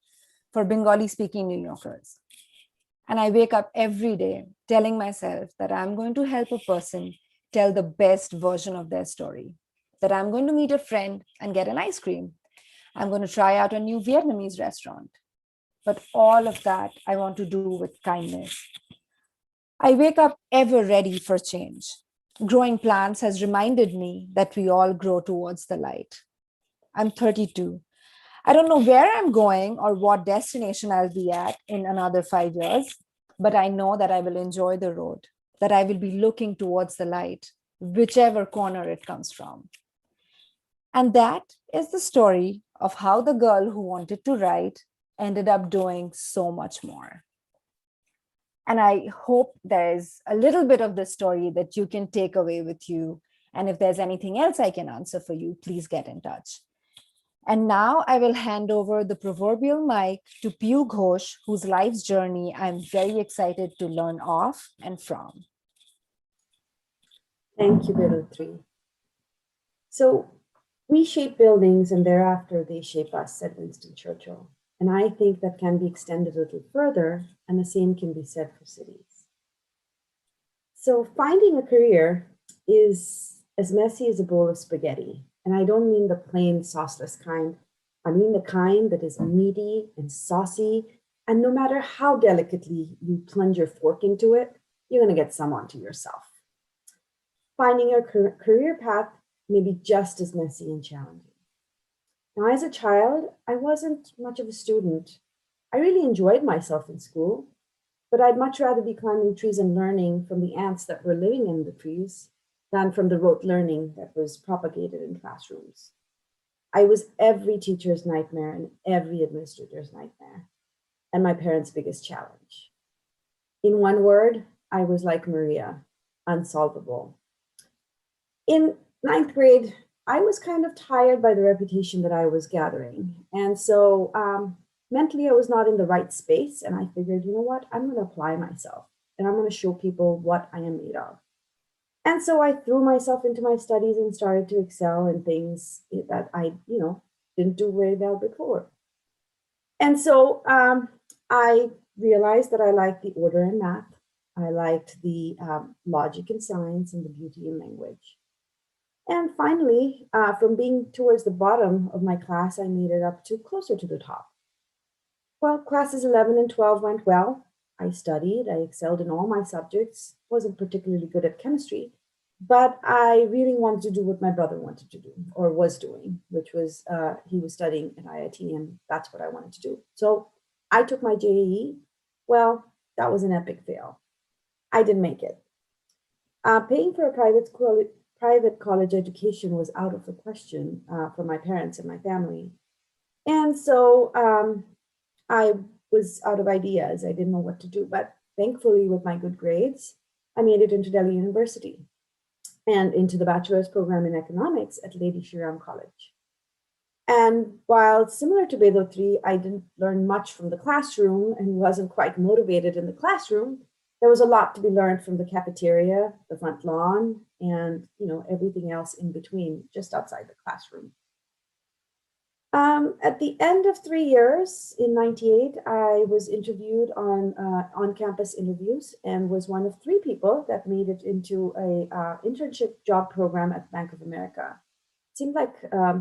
for Bengali-speaking New Yorkers. And I wake up every day telling myself that I'm going to help a person tell the best version of their story, that I'm going to meet a friend and get an ice cream. I'm going to try out a new Vietnamese restaurant. But all of that I want to do with kindness. I wake up ever ready for change. Growing plants has reminded me that we all grow towards the light. I'm 32. I don't know where I'm going or what destination I'll be at in another 5 years, but I know that I will enjoy the road, that I will be looking towards the light, whichever corner it comes from. And that is the story of how the girl who wanted to write ended up doing so much more. And I hope there's a little bit of the story that you can take away with you. And if there's anything else I can answer for you, please get in touch. And now I will hand over the proverbial mic to Piyu Ghosh, whose life's journey I'm very excited to learn of and from. Thank you, Birutri. So we shape buildings and thereafter they shape us, said Winston Churchill. And I think that can be extended a little further, and the same can be said for cities. So finding a career is as messy as a bowl of spaghetti. And I don't mean the plain sauceless kind. I mean the kind that is meaty and saucy. And no matter how delicately you plunge your fork into it, you're going to get some onto yourself. Finding a career path may be just as messy and challenging. Now, as a child, I wasn't much of a student. I really enjoyed myself in school, but I'd much rather be climbing trees and learning from the ants that were living in the trees than from the rote learning that was propagated in classrooms. I was every teacher's nightmare and every administrator's nightmare, and my parents' biggest challenge. In one word, I was like Maria, unsolvable. In ninth grade, I was kind of tired by the reputation that I was gathering. And so mentally, I was not in the right space. And I figured, you know what? I'm going to apply myself and I'm going to show people what I am made of. And so I threw myself into my studies and started to excel in things that I, didn't do very well before. And so I realized that I liked the order in math. I liked the logic in science and the beauty in language. And finally, from being towards the bottom of my class, I made it up to closer to the top. Well, classes 11 and 12 went well. I studied, I excelled in all my subjects, wasn't particularly good at chemistry, but I really wanted to do what my brother wanted to do or was doing, which was he was studying at IIT and that's what I wanted to do. So I took my JEE. Well, that was an epic fail. I didn't make it. Paying for a private college education was out of the question for my parents and my family. And so I was out of ideas. I didn't know what to do. But thankfully, with my good grades, I made it into Delhi University and into the bachelor's program in economics at Lady Shri Ram College. And while similar to Bedo 3, I didn't learn much from the classroom and wasn't quite motivated in the classroom, there was a lot to be learned from the cafeteria, the front lawn, and everything else in between, just outside the classroom. At the end of 3 years, in '98, I was interviewed on campus interviews and was one of 3 people that made it into a internship job program at Bank of America. It seemed like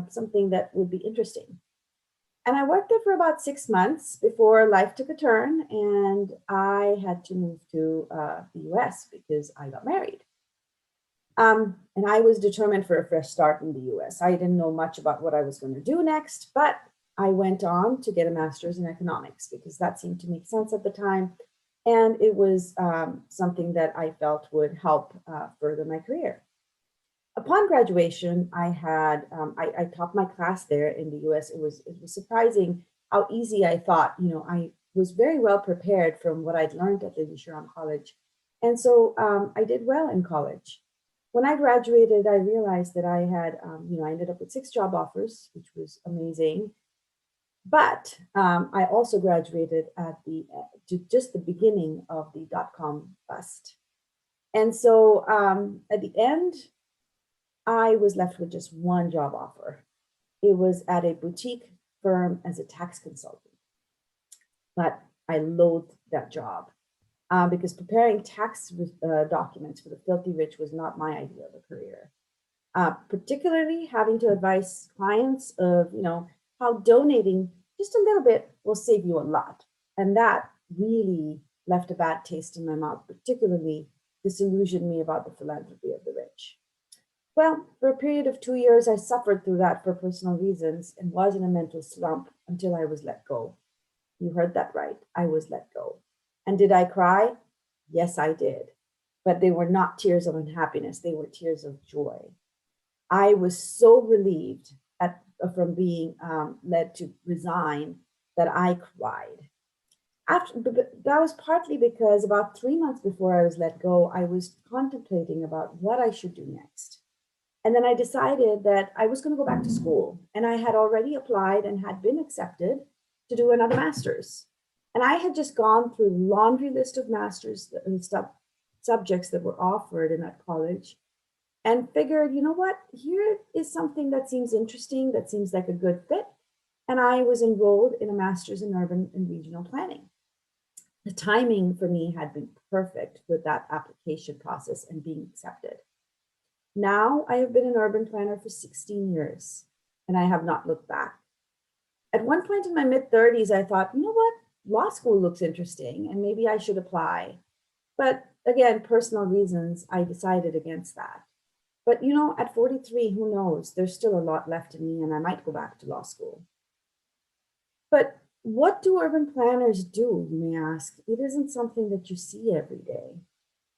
something that would be interesting. And I worked there for about 6 months before life took a turn and I had to move to the US because I got married. And I was determined for a fresh start in the US. I didn't know much about what I was going to do next, but I went on to get a master's in economics because that seemed to make sense at the time. And it was something that I felt would help further my career. Upon graduation, I taught my class there in the US. It was surprising how easy I thought. I was very well prepared from what I'd learned at Lady Shri Ram College. And so I did well in college. When I graduated, I realized that I had, I ended up with 6 job offers, which was amazing. But I also graduated at just the beginning of the dot-com bust. And so at the end, I was left with just one job offer. It was at a boutique firm as a tax consultant. But I loathed that job because preparing tax documents for the filthy rich was not my idea of a career. Particularly having to advise clients of, how donating just a little bit will save you a lot. And that really left a bad taste in my mouth, particularly disillusioned me about the philanthropy of the rich. Well, for a period of 2 years, I suffered through that for personal reasons and was in a mental slump until I was let go. You heard that right. I was let go. And did I cry? Yes, I did. But they were not tears of unhappiness. They were tears of joy. I was so relieved from being led to resign that I cried. That was partly because about 3 months before I was let go, I was contemplating about what I should do next. And then I decided that I was going to go back to school. And I had already applied and had been accepted to do another master's. And I had just gone through a laundry list of master's subjects that were offered in that college and figured, you know what, here is something that seems interesting, that seems like a good fit. And I was enrolled in a master's in urban and regional planning. The timing for me had been perfect with that application process and being accepted. Now I have been an urban planner for 16 years and I have not looked back. At one point in my mid 30s, I thought, you know what? Law school looks interesting and maybe I should apply. But again, personal reasons, I decided against that. But at 43, who knows? There's still a lot left in me and I might go back to law school. But what do urban planners do, you may ask? It isn't something that you see every day.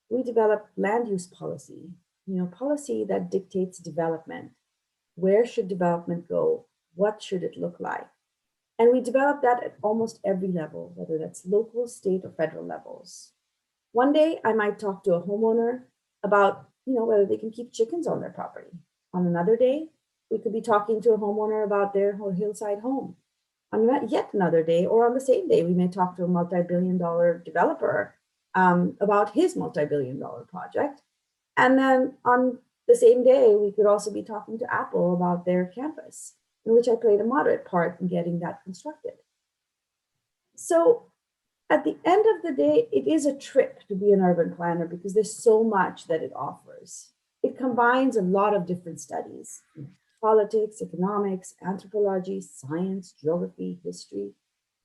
We develop land use policy, policy that dictates development. Where should development go? What should it look like? And we develop that at almost every level, whether that's local, state, or federal levels. One day I might talk to a homeowner about, whether they can keep chickens on their property. On another day, we could be talking to a homeowner about their hillside home. On yet another day, or on the same day, we may talk to a multi-billion-dollar developer about his multi-billion-dollar project. And then on the same day, we could also be talking to Apple about their campus, in which I played a moderate part in getting that constructed. So at the end of the day, it is a trip to be an urban planner because there's so much that it offers. It combines a lot of different studies: politics, economics, anthropology, science, geography, history,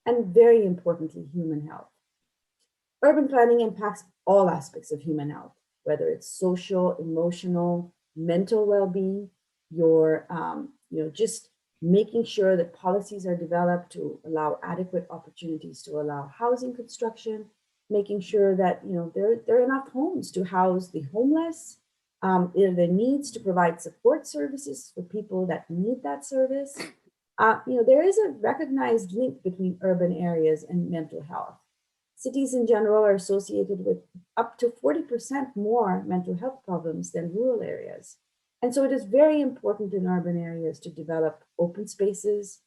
and very importantly, human health. Urban planning impacts all aspects of human health, whether it's social, emotional, mental well-being, your, just making sure that policies are developed to allow adequate opportunities to allow housing construction, making sure that there are enough homes to house the homeless, the needs to provide support services for people that need that service. There is a recognized link between urban areas and mental health. Cities in general are associated with up to 40% more mental health problems than rural areas. And so it is very important in urban areas to develop open spaces,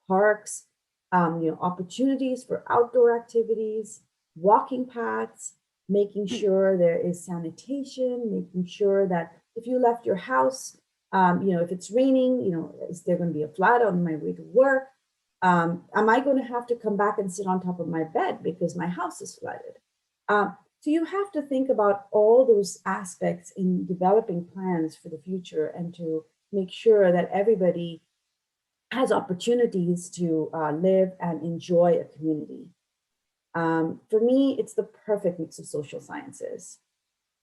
parks, opportunities for outdoor activities, walking paths, making sure there is sanitation, making sure that if you left your house, if it's raining, is there going to be a flood on my way to work? Am I going to have to come back and sit on top of my bed because my house is flooded? So you have to think about all those aspects in developing plans for the future and to make sure that everybody has opportunities to live and enjoy a community. For me, it's the perfect mix of social sciences,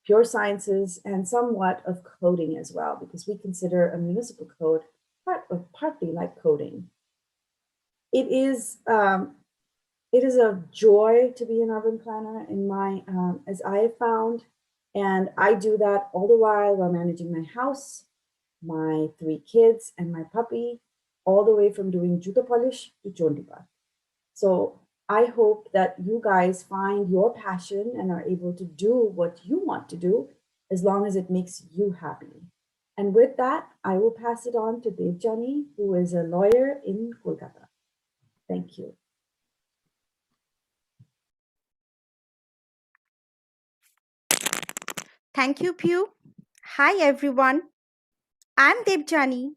pure sciences, and somewhat of coding as well, because we consider a municipal code partly like coding. It is a joy to be an urban planner in my, as I have found, and I do that all the while managing my house, my 3 kids, and my puppy, all the way from doing juta polish to Chondipat. So I hope that you guys find your passion and are able to do what you want to do as long as it makes you happy. And with that, I will pass it on to Devjani, who is a lawyer in Kolkata. Thank you. Thank you, Pew. Hi, everyone. I'm Debjani.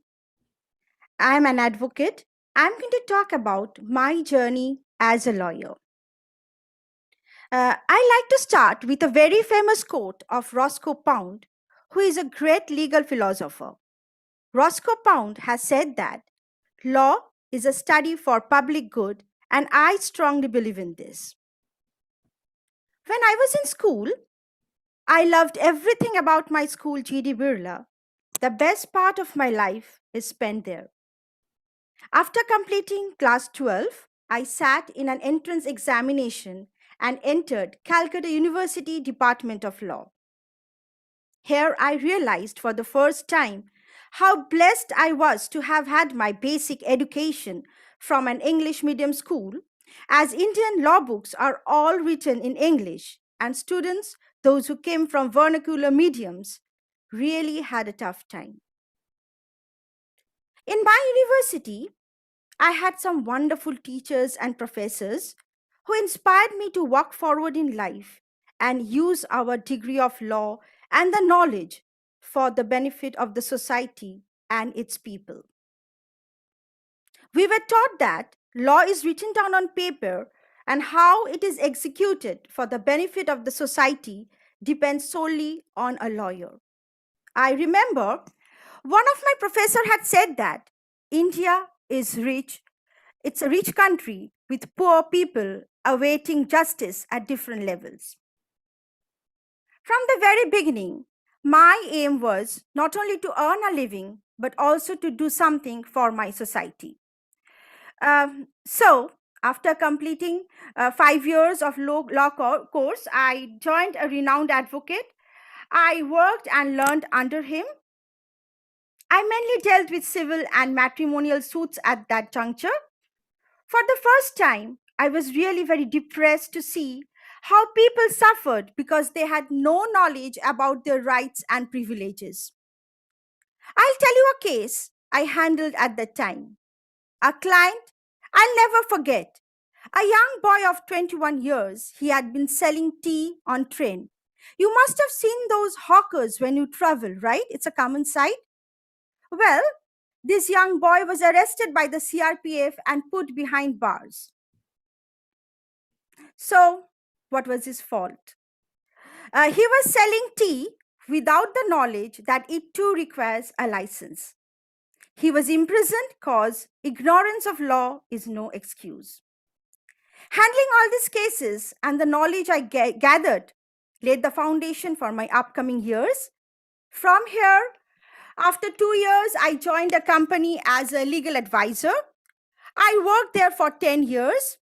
I'm an advocate. I'm going to talk about my journey as a lawyer. I like to start with a very famous quote of Roscoe Pound, who is a great legal philosopher. Roscoe Pound has said that law is a study for public good, and I strongly believe in this. When I was in school, I loved everything about my school, G.D. Birla. The best part of my life is spent there. After completing class 12, I sat in an entrance examination and entered Calcutta University Department of Law. Here I realized for the first time how blessed I was to have had my basic education from an English medium school, as Indian law books are all written in English, and students, those who came from vernacular mediums, really had a tough time. In my university, I had some wonderful teachers and professors who inspired me to walk forward in life and use our degree of law and the knowledge for the benefit of the society and its people. We were taught that law is written down on paper and how it is executed for the benefit of the society depends solely on a lawyer. I remember one of my professor had said that India is rich. It's a rich country with poor people awaiting justice at different levels. From the very beginning, my aim was not only to earn a living, but also to do something for my society. So, after completing 5 years of law course, I joined a renowned advocate. I worked and learned under him. I mainly dealt with civil and matrimonial suits at that juncture. For the first time, I was really very depressed to see how people suffered because they had no knowledge about their rights and privileges. I'll tell you a case I handled at that time. A client I'll never forget. A young boy of 21 years, he had been selling tea on train. You must have seen those hawkers when you travel, right? It's a common sight. Well, this young boy was arrested by the CRPF and put behind bars. So, what was his fault? He was selling tea without the knowledge that it too requires a license. He was imprisoned because ignorance of law is no excuse. Handling all these cases and the knowledge I gathered laid the foundation for my upcoming years. From here, after 2 years, I joined a company as a legal advisor. I worked there for 10 years.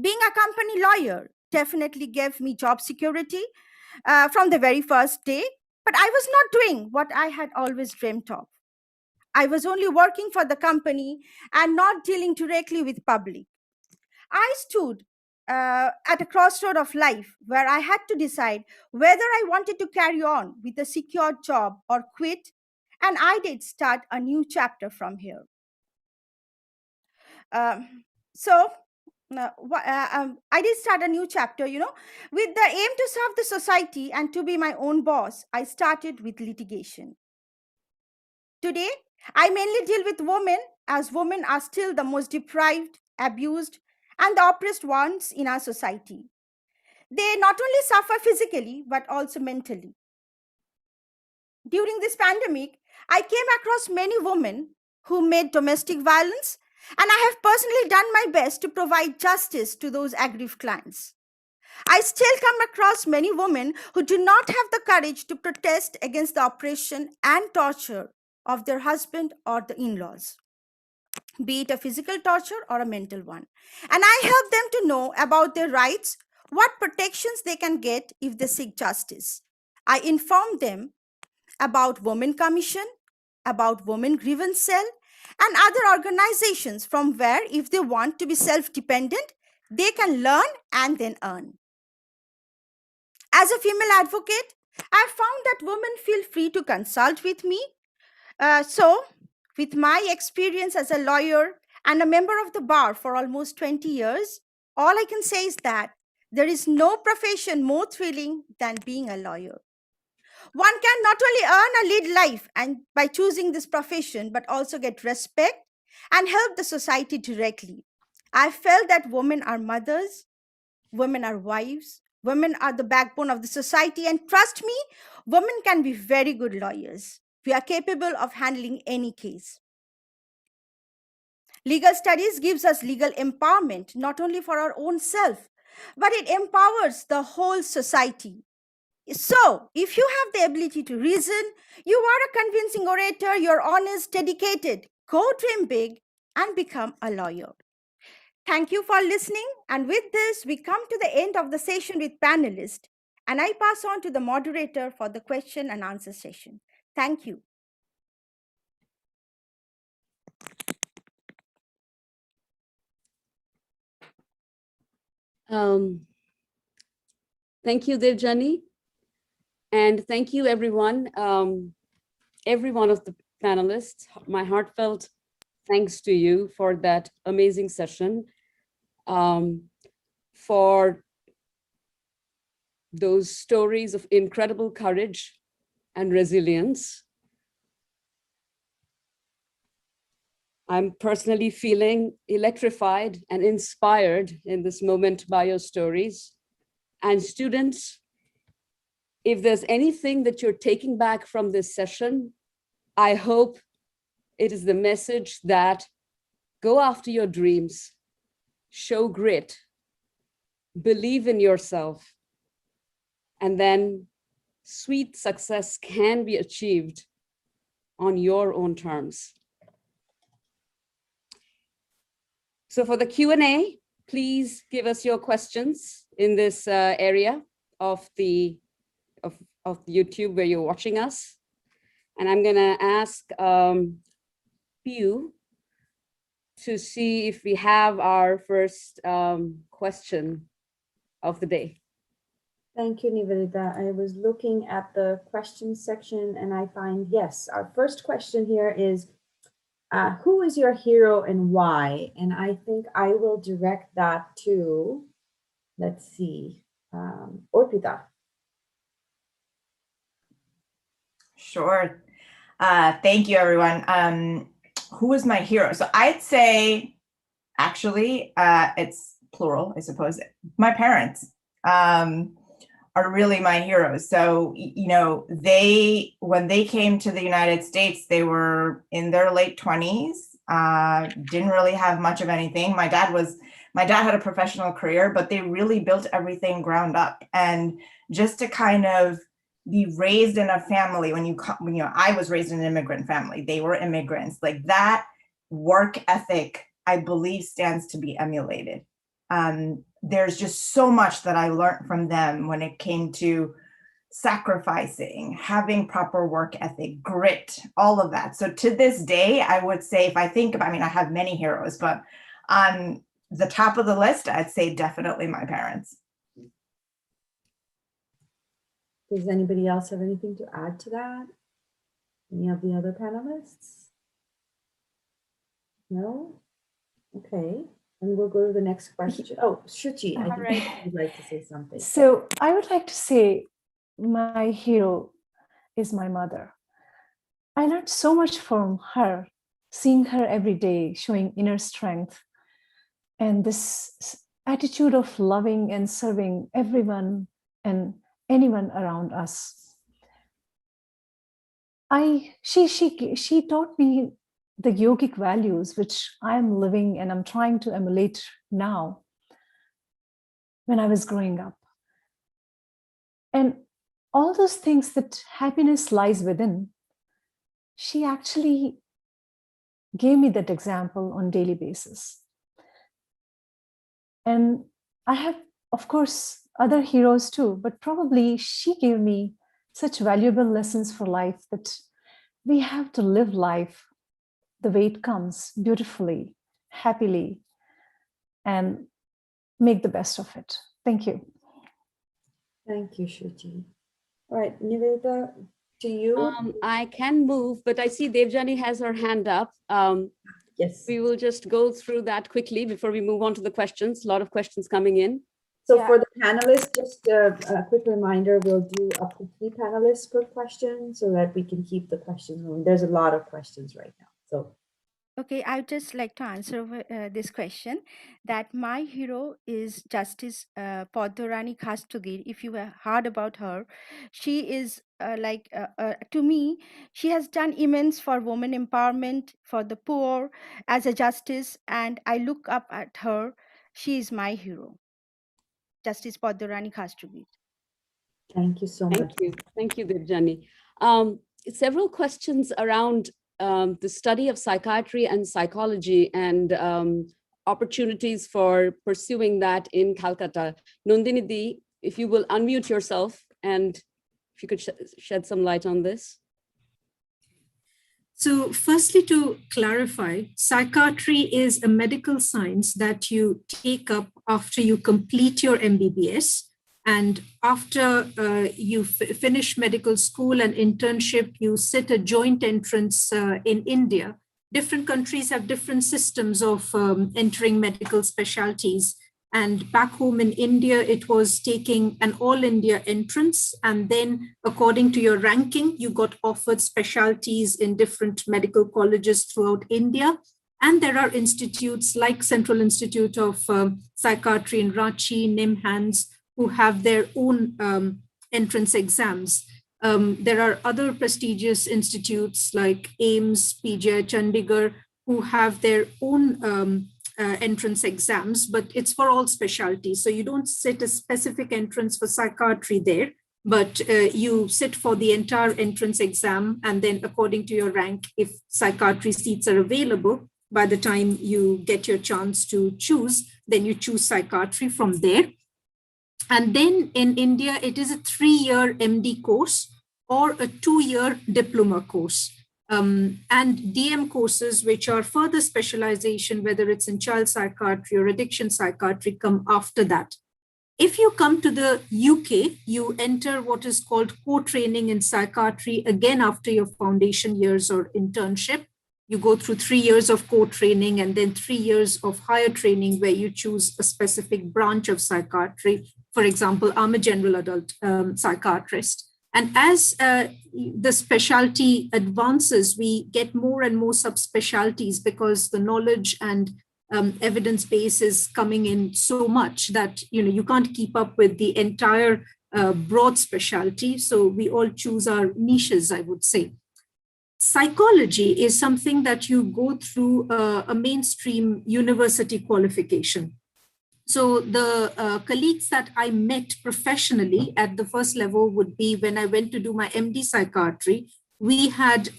Being a company lawyer definitely gave me job security from the very first day, but I was not doing what I had always dreamt of. I was only working for the company and not dealing directly with public. I stood at a crossroad of life where I had to decide whether I wanted to carry on with a secure job or quit, and I did start a new chapter from here. So, I did start a new chapter, with the aim to serve the society and to be my own boss. I started with litigation. Today, I mainly deal with women, as women are still the most deprived, abused, and the oppressed ones in our society. They not only suffer physically, but also mentally. During this pandemic, I came across many women who made domestic violence, and I have personally done my best to provide justice to those aggrieved clients. I still come across many women who do not have the courage to protest against the oppression and torture of their husband or the in-laws, be it a physical torture or a mental one. And I help them to know about their rights, what protections they can get if they seek justice. I inform them about Women Commission, about Women Grievance Cell, and other organizations from where, if they want to be self-dependent, they can learn and then earn. As a female advocate, I found that women feel free to consult with me. So, with my experience as a lawyer and a member of the bar for almost 20 years, all I can say is that there is no profession more thrilling than being a lawyer. One can not only earn a lead life and by choosing this profession, but also get respect and help the society directly. I felt that women are mothers, women are wives, women are the backbone of the society, and trust me, women can be very good lawyers. We are capable of handling any case. Legal studies gives us legal empowerment, not only for our own self, but it empowers the whole society. So, if you have the ability to reason, you are a convincing orator, you're honest, dedicated, go dream big and become a lawyer. Thank you for listening. And with this, we come to the end of the session with panelists. And I pass on to the moderator for the question and answer session. Thank you. Thank you, Dirjani. And thank you, everyone, every one of the panelists. My heartfelt thanks to you for that amazing session, for those stories of incredible courage and resilience. I'm personally feeling electrified and inspired in this moment by your stories. And students, if there's anything that you're taking back from this session, I hope it is the message that go after your dreams, show grit, believe in yourself, and then sweet success can be achieved on your own terms. So for the Q&A, please give us your questions in this area of the YouTube where you're watching us. And I'm gonna ask Pew to see if we have our first question of the day. Thank you, Nivedita. I was looking at the questions section and I find, yes, our first question here is, who is your hero and why? And I think I will direct that to, let's see, Arpita. Sure. Thank you, everyone. Who is my hero? So I'd say, actually, it's plural, I suppose. My parents are really my heroes. So, you know, when they came to the United States, they were in their late 20s, didn't really have much of anything. My dad had a professional career, but they really built everything ground up. And just to kind of be raised in a family, when I was raised in an immigrant family, they were immigrants, like that work ethic, I believe, stands to be emulated. There's just so much that I learned from them when it came to sacrificing, having proper work ethic, grit, all of that. So to this day, I would say, if I think about, I mean, I have many heroes, but on the top of the list, I'd say definitely my parents. Does anybody else have anything to add to that? Any of the other panelists? No? Okay. And we'll go to the next question. Oh, Shruti, I think you'd like to say something. So I would like to say my hero is my mother. I learned so much from her, seeing her every day, showing inner strength, and this attitude of loving and serving everyone and anyone around us. She taught me the yogic values, which I'm living and I'm trying to emulate now when I was growing up. And all those things that happiness lies within, she actually gave me that example on a daily basis. And I have, of course, other heroes too, but probably she gave me such valuable lessons for life that we have to live life the way it comes, beautifully, happily, and make the best of it. Thank you. Thank you, Shruti. All right, Nivedita, to you. I can move, but I see Devjani has her hand up. Yes. We will just go through that quickly before we move on to the questions. A lot of questions coming in. So for the panelists, just a quick reminder, we'll do up to 3 panelists per question so that we can keep the questions moving. There's a lot of questions right now. So Okay, I would just like to answer this question, that my hero is Justice Padmarani Khastugir. If you have heard about her, she is to me, she has done immense for women empowerment, for the poor, as a justice, and I look up at her. She is my hero, Justice Padmarani Khastugir. thank you so much. Thank you, Devjani. Several questions around the study of psychiatry and psychology and opportunities for pursuing that in Calcutta. Nandini Di, if you will unmute yourself and if you could shed some light on this. So firstly, to clarify, psychiatry is a medical science that you take up after you complete your MBBS. And after you finish medical school and internship, you sit a joint entrance in India. Different countries have different systems of entering medical specialties. And back home in India, it was taking an all India entrance. And then according to your ranking, you got offered specialties in different medical colleges throughout India. And there are institutes like Central Institute of Psychiatry in Ranchi, NIMHANS, who have their own entrance exams. There are other prestigious institutes like AIMS, PGI Chandigarh, who have their own entrance exams, but it's for all specialties. So you don't sit a specific entrance for psychiatry there, but you sit for the entire entrance exam. And then according to your rank, if psychiatry seats are available, by the time you get your chance to choose, then you choose psychiatry from there. And then in India, it is a 3-year MD course or a 2-year diploma course. And DM courses, which are further specialization, whether it's in child psychiatry or addiction psychiatry, come after that. If you come to the UK, you enter what is called co-training in psychiatry, again after your foundation years or internship. You go through 3 years of co-training and then 3 years of higher training where you choose a specific branch of psychiatry. For example, I'm a general adult psychiatrist. And as the specialty advances, we get more and more subspecialties because the knowledge and evidence base is coming in so much that you can't keep up with the entire broad specialty. So we all choose our niches, I would say. Psychology is something that you go through a mainstream university qualification. So the colleagues that I met professionally at the first level would be when I went to do my MD psychiatry. We had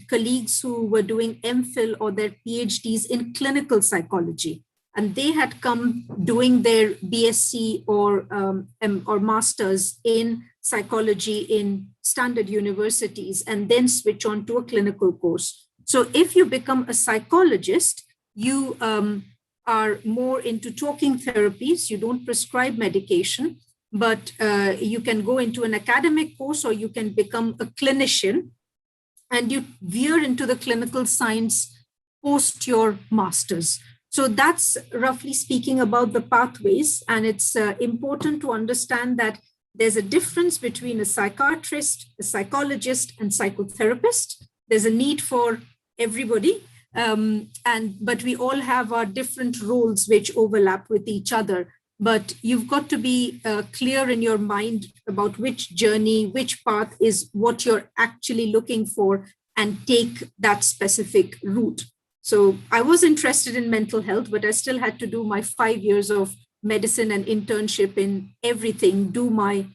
colleagues who were doing MPhil or their PhDs in clinical psychology, and they had come doing their BSc or masters in psychology in standard universities and then switch on to a clinical course. So if you become a psychologist, you are more into talking therapies. You don't prescribe medication, but you can go into an academic course or you can become a clinician and you veer into the clinical science post your master's. So that's roughly speaking about the pathways. And it's important to understand that there's a difference between a psychiatrist, a psychologist, and psychotherapist. There's a need for everybody. But we all have our different roles which overlap with each other. But you've got to be clear in your mind about which journey, which path is what you're actually looking for and take that specific route. So I was interested in mental health, but I still had to do my 5 years of medicine and internship in everything, do my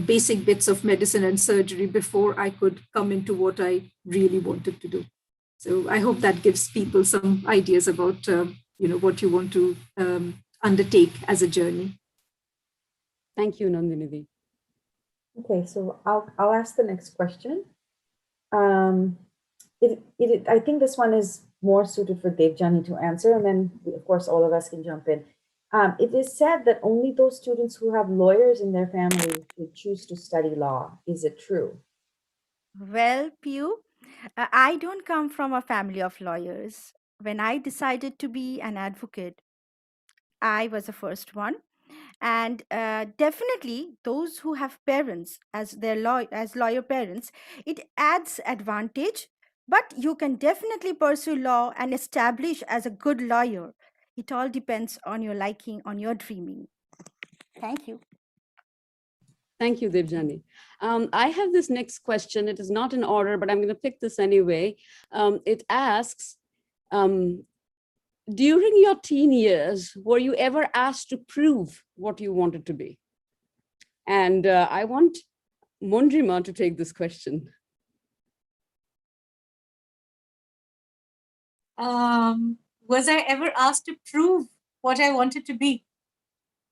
basic bits of medicine and surgery before I could come into what I really wanted to do. So I hope that gives people some ideas about what you want to undertake as a journey. Thank you, Nandini. Okay, so I'll ask the next question. I think this one is more suited for Devjani to answer, and then of course all of us can jump in. It is said that only those students who have lawyers in their family should choose to study law. Is it true? Well, Pew, I don't come from a family of lawyers. When I decided to be an advocate, I was the first one. And definitely those who have parents as their as lawyer parents, it adds advantage, but you can definitely pursue law and establish as a good lawyer. It all depends on your liking, on your dreaming. Thank you. Thank you, Devjani. I have this next question. It is not in order, but I'm going to pick this anyway. It asks, during your teen years, were you ever asked to prove what you wanted to be? And I want Mondrima to take this question. Was I ever asked to prove what I wanted to be?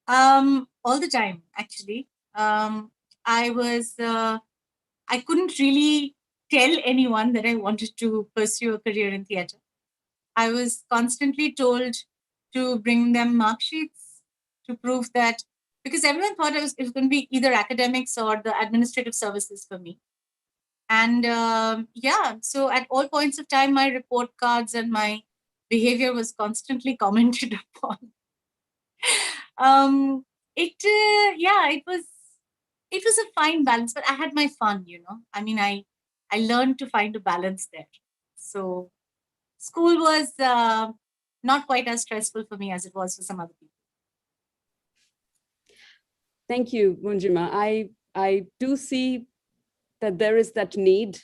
All the time, actually. I couldn't really tell anyone that I wanted to pursue a career in theatre. I was constantly told to bring them mark sheets to prove that, because everyone thought it was going to be either academics or the administrative services for me. And so at all points of time, my report cards and my behavior was constantly commented upon. It was a fine balance, but I had my fun, I mean, I learned to find a balance there. So school was not quite as stressful for me as it was for some other people. Thank you, Munjima. I do see that there is that need.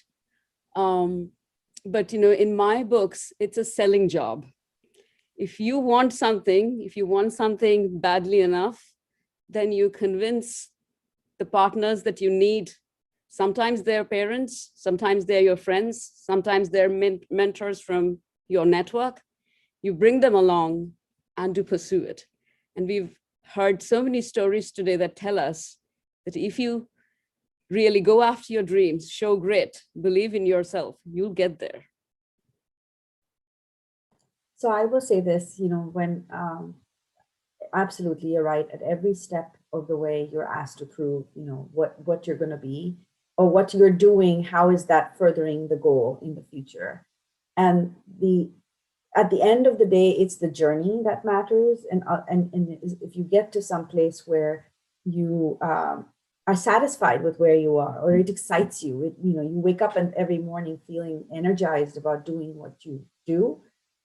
But in my books, it's a selling job. If you want something badly enough, then you convince the partners that you need. Sometimes they're parents, sometimes they're your friends, sometimes they're mentors from your network. You bring them along and to pursue it. And we've heard so many stories today that tell us that if you really go after your dreams, show grit, believe in yourself, you'll get there. So I will say this, when absolutely you're right. At every step of the way, you're asked to prove, what you're going to be or what you're doing. How is that furthering the goal in the future? And at the end of the day, it's the journey that matters. And if you get to some place where you are satisfied with where you are, or it excites you, you wake up every morning feeling energized about doing what you do.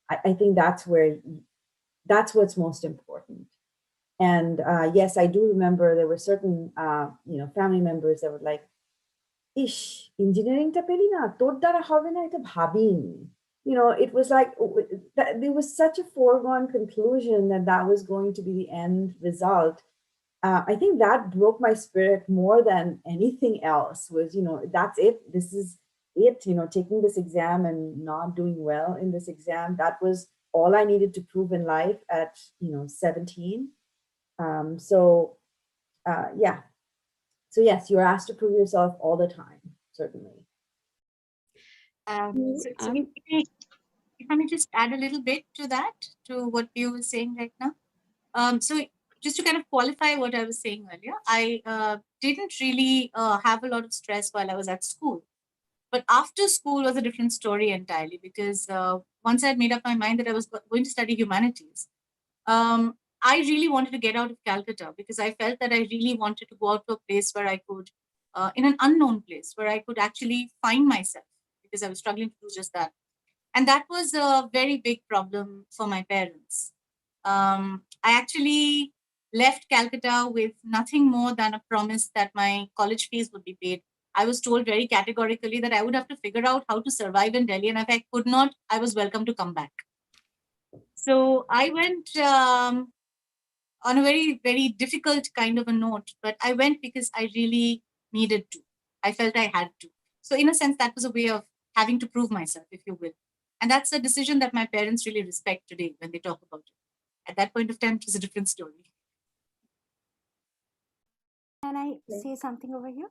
I think that's what's most important. And yes, I do remember there were certain family members that were like, "Ish, engineering ta peli na, tor dara hobe na, eta bhabini." It was like there was such a foregone conclusion that was going to be the end result. I think that broke my spirit more than anything else. Was that's it. This is it. Taking this exam and not doing well in this exam. That was all I needed to prove in life at 17. Yeah. So yes, you're asked to prove yourself all the time. Certainly. So if I may just add a little bit to that, to what you were saying right now. So just to kind of qualify what I was saying earlier, I didn't really have a lot of stress while I was at school. But after school was a different story entirely, because once I had made up my mind that I was going to study humanities, I really wanted to get out of Calcutta, because I felt that I really wanted to go out to a place where I could, in an unknown place, where I could actually find myself, because I was struggling to do just that. And that was a very big problem for my parents. I actually left Calcutta with nothing more than a promise that my college fees would be paid. I was told very categorically that I would have to figure out how to survive in Delhi, and if I could not, I was welcome to come back. So I went on a very, very difficult kind of a note, but I went because I really needed to. I felt I had to. So in a sense, that was a way of having to prove myself, if you will. And that's a decision that my parents really respect today when they talk about it. At that point of time, it was a different story. Can I say something over here?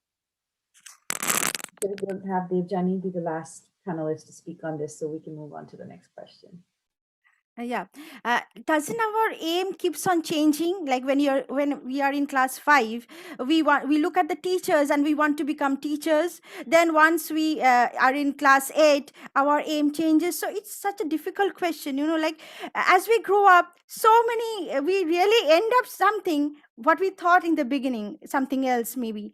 We're going to have Devjani be the last panelist to speak on this, so we can move on to the next question. Yeah. Doesn't our aim keeps on changing? Like when we are in class 5, we look at the teachers and we want to become teachers. Then once we are in class 8, our aim changes. So it's such a difficult question, like as we grow up, so many, we really end up something what we thought in the beginning, something else maybe.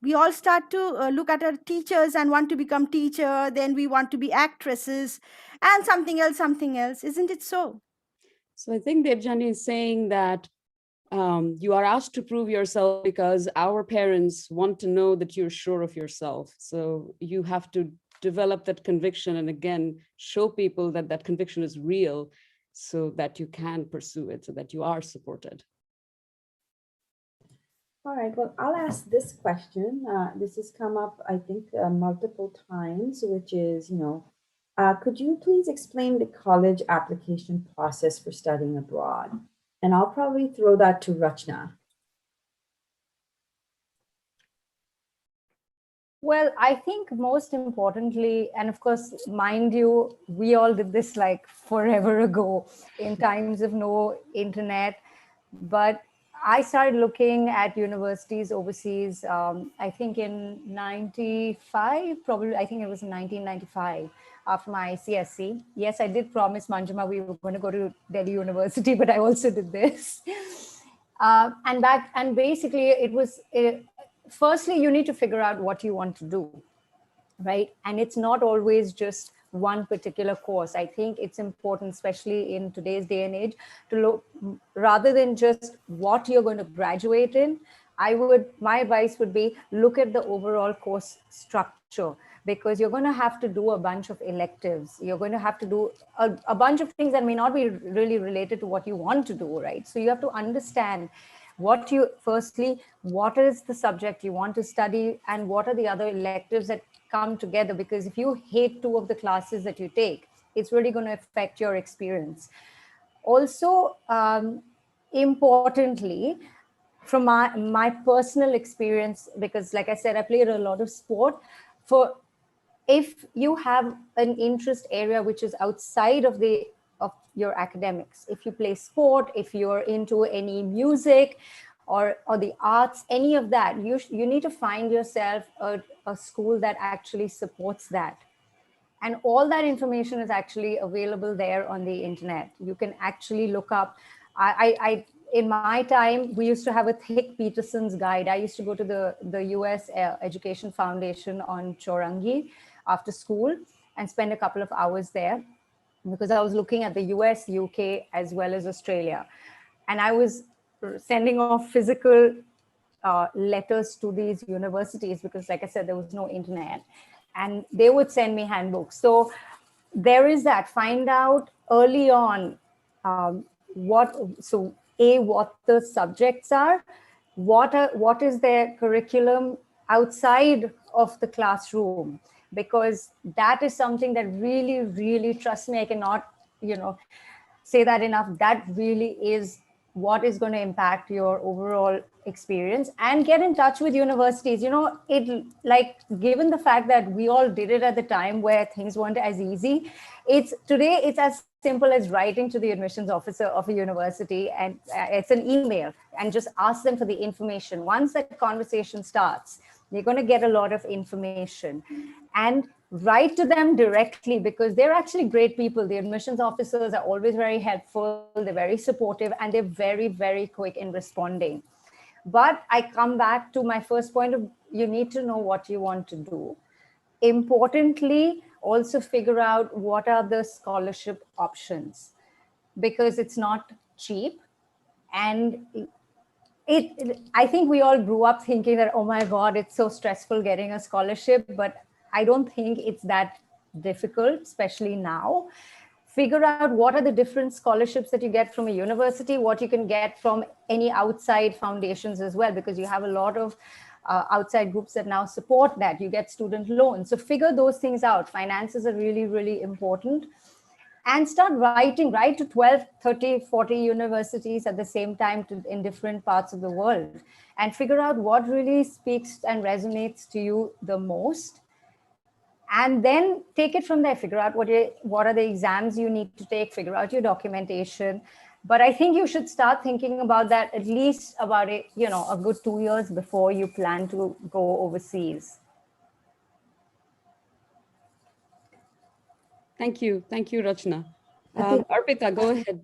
We all start to look at our teachers and want to become teacher. Then we want to be actresses and something else. Isn't it so? So I think Devjani is saying that you are asked to prove yourself because our parents want to know that you're sure of yourself. So you have to develop that conviction and again, show people that that conviction is real so that you can pursue it, so that you are supported. All right, well, I'll ask this question. This has come up, I think, multiple times, which is, could you please explain the college application process for studying abroad? And I'll probably throw that to Rachna. Well, I think most importantly, and of course, mind you, we all did this like forever ago in times of no internet, but I started looking at universities overseas, I think in 95, probably, I think it was in 1995 after my CSC. Yes, I did promise Manjima we were going to go to Delhi University, but I also did this. And basically it was, firstly, you need to figure out what you want to do, right? And it's not always just one particular course. I think it's important, especially in today's day and age, to look rather than just what you're going to graduate in. My advice would be look at the overall course structure, because you're going to have to do a bunch of electives. You're going to have to do a bunch of things that may not be really related to what you want to do, right? So you have to understand what is the subject you want to study, and what are the other electives that come together, because if you hate two of the classes that you take, it's really going to affect your experience. Also, importantly, from my personal experience, because like I said, I played a lot of sport. If you have an interest area which is outside of your academics, if you play sport, if you're into any music or the arts, any of that, you need to find yourself a school that actually supports that. And all that information is actually available there on the internet. You can actually look up. In my time, we used to have a thick Peterson's guide. I used to go to the US Education Foundation on Chorangi after school and spend a couple of hours there, because I was looking at the US, UK, as well as Australia. And I was sending off physical letters to these universities, because like I said, there was no internet, and they would send me handbooks. So there is that. Find out early on what the subjects are, what is their curriculum outside of the classroom, because that is something that really, really, trust me, I cannot say that enough, that really is what is going to impact your overall experience. And get in touch with universities. Given the fact that we all did it at the time where things weren't as easy, today it's as simple as writing to the admissions officer of a university, and it's an email, and just ask them for the information. Once that conversation starts, you're going to get a lot of information. And write to them directly, because they're actually great people. The admissions officers are always very helpful, they're very supportive, and they're very, very quick in responding. But I come back to my first point of, you need to know what you want to do. Importantly, also figure out what are the scholarship options, because it's not cheap. And I think we all grew up thinking that, oh my God, it's so stressful getting a scholarship, but I don't think it's that difficult, especially now. Figure out what are the different scholarships that you get from a university, what you can get from any outside foundations as well, because you have a lot of outside groups that now support that. You get student loans. So figure those things out. Finances are really, really important. And start write to 12, 30, 40 universities at the same time in different parts of the world, and figure out what really speaks and resonates to you the most. And then take it from there. Figure out what are the exams you need to take, figure out your documentation. But I think you should start thinking about that at least about a good 2 years before you plan to go overseas. Thank you, Rachna. I think- Arpita, go ahead.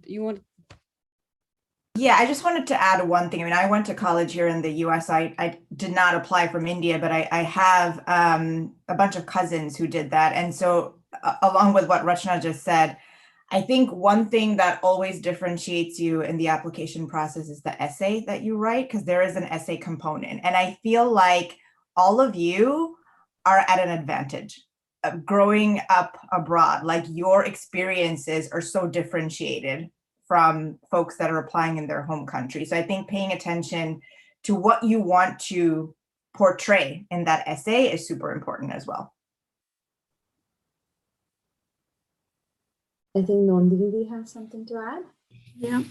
Yeah, I just wanted to add one thing. I mean, I went to college here in the US. I did not apply from India, but I have a bunch of cousins who did that. And so along with what Rachna just said, I think one thing that always differentiates you in the application process is the essay that you write, because there is an essay component. And I feel like all of you are at an advantage growing up abroad. Like, your experiences are so differentiated from folks that are applying in their home country. So I think paying attention to what you want to portray in that essay is super important as well. I think Nandini has something to add. Yeah.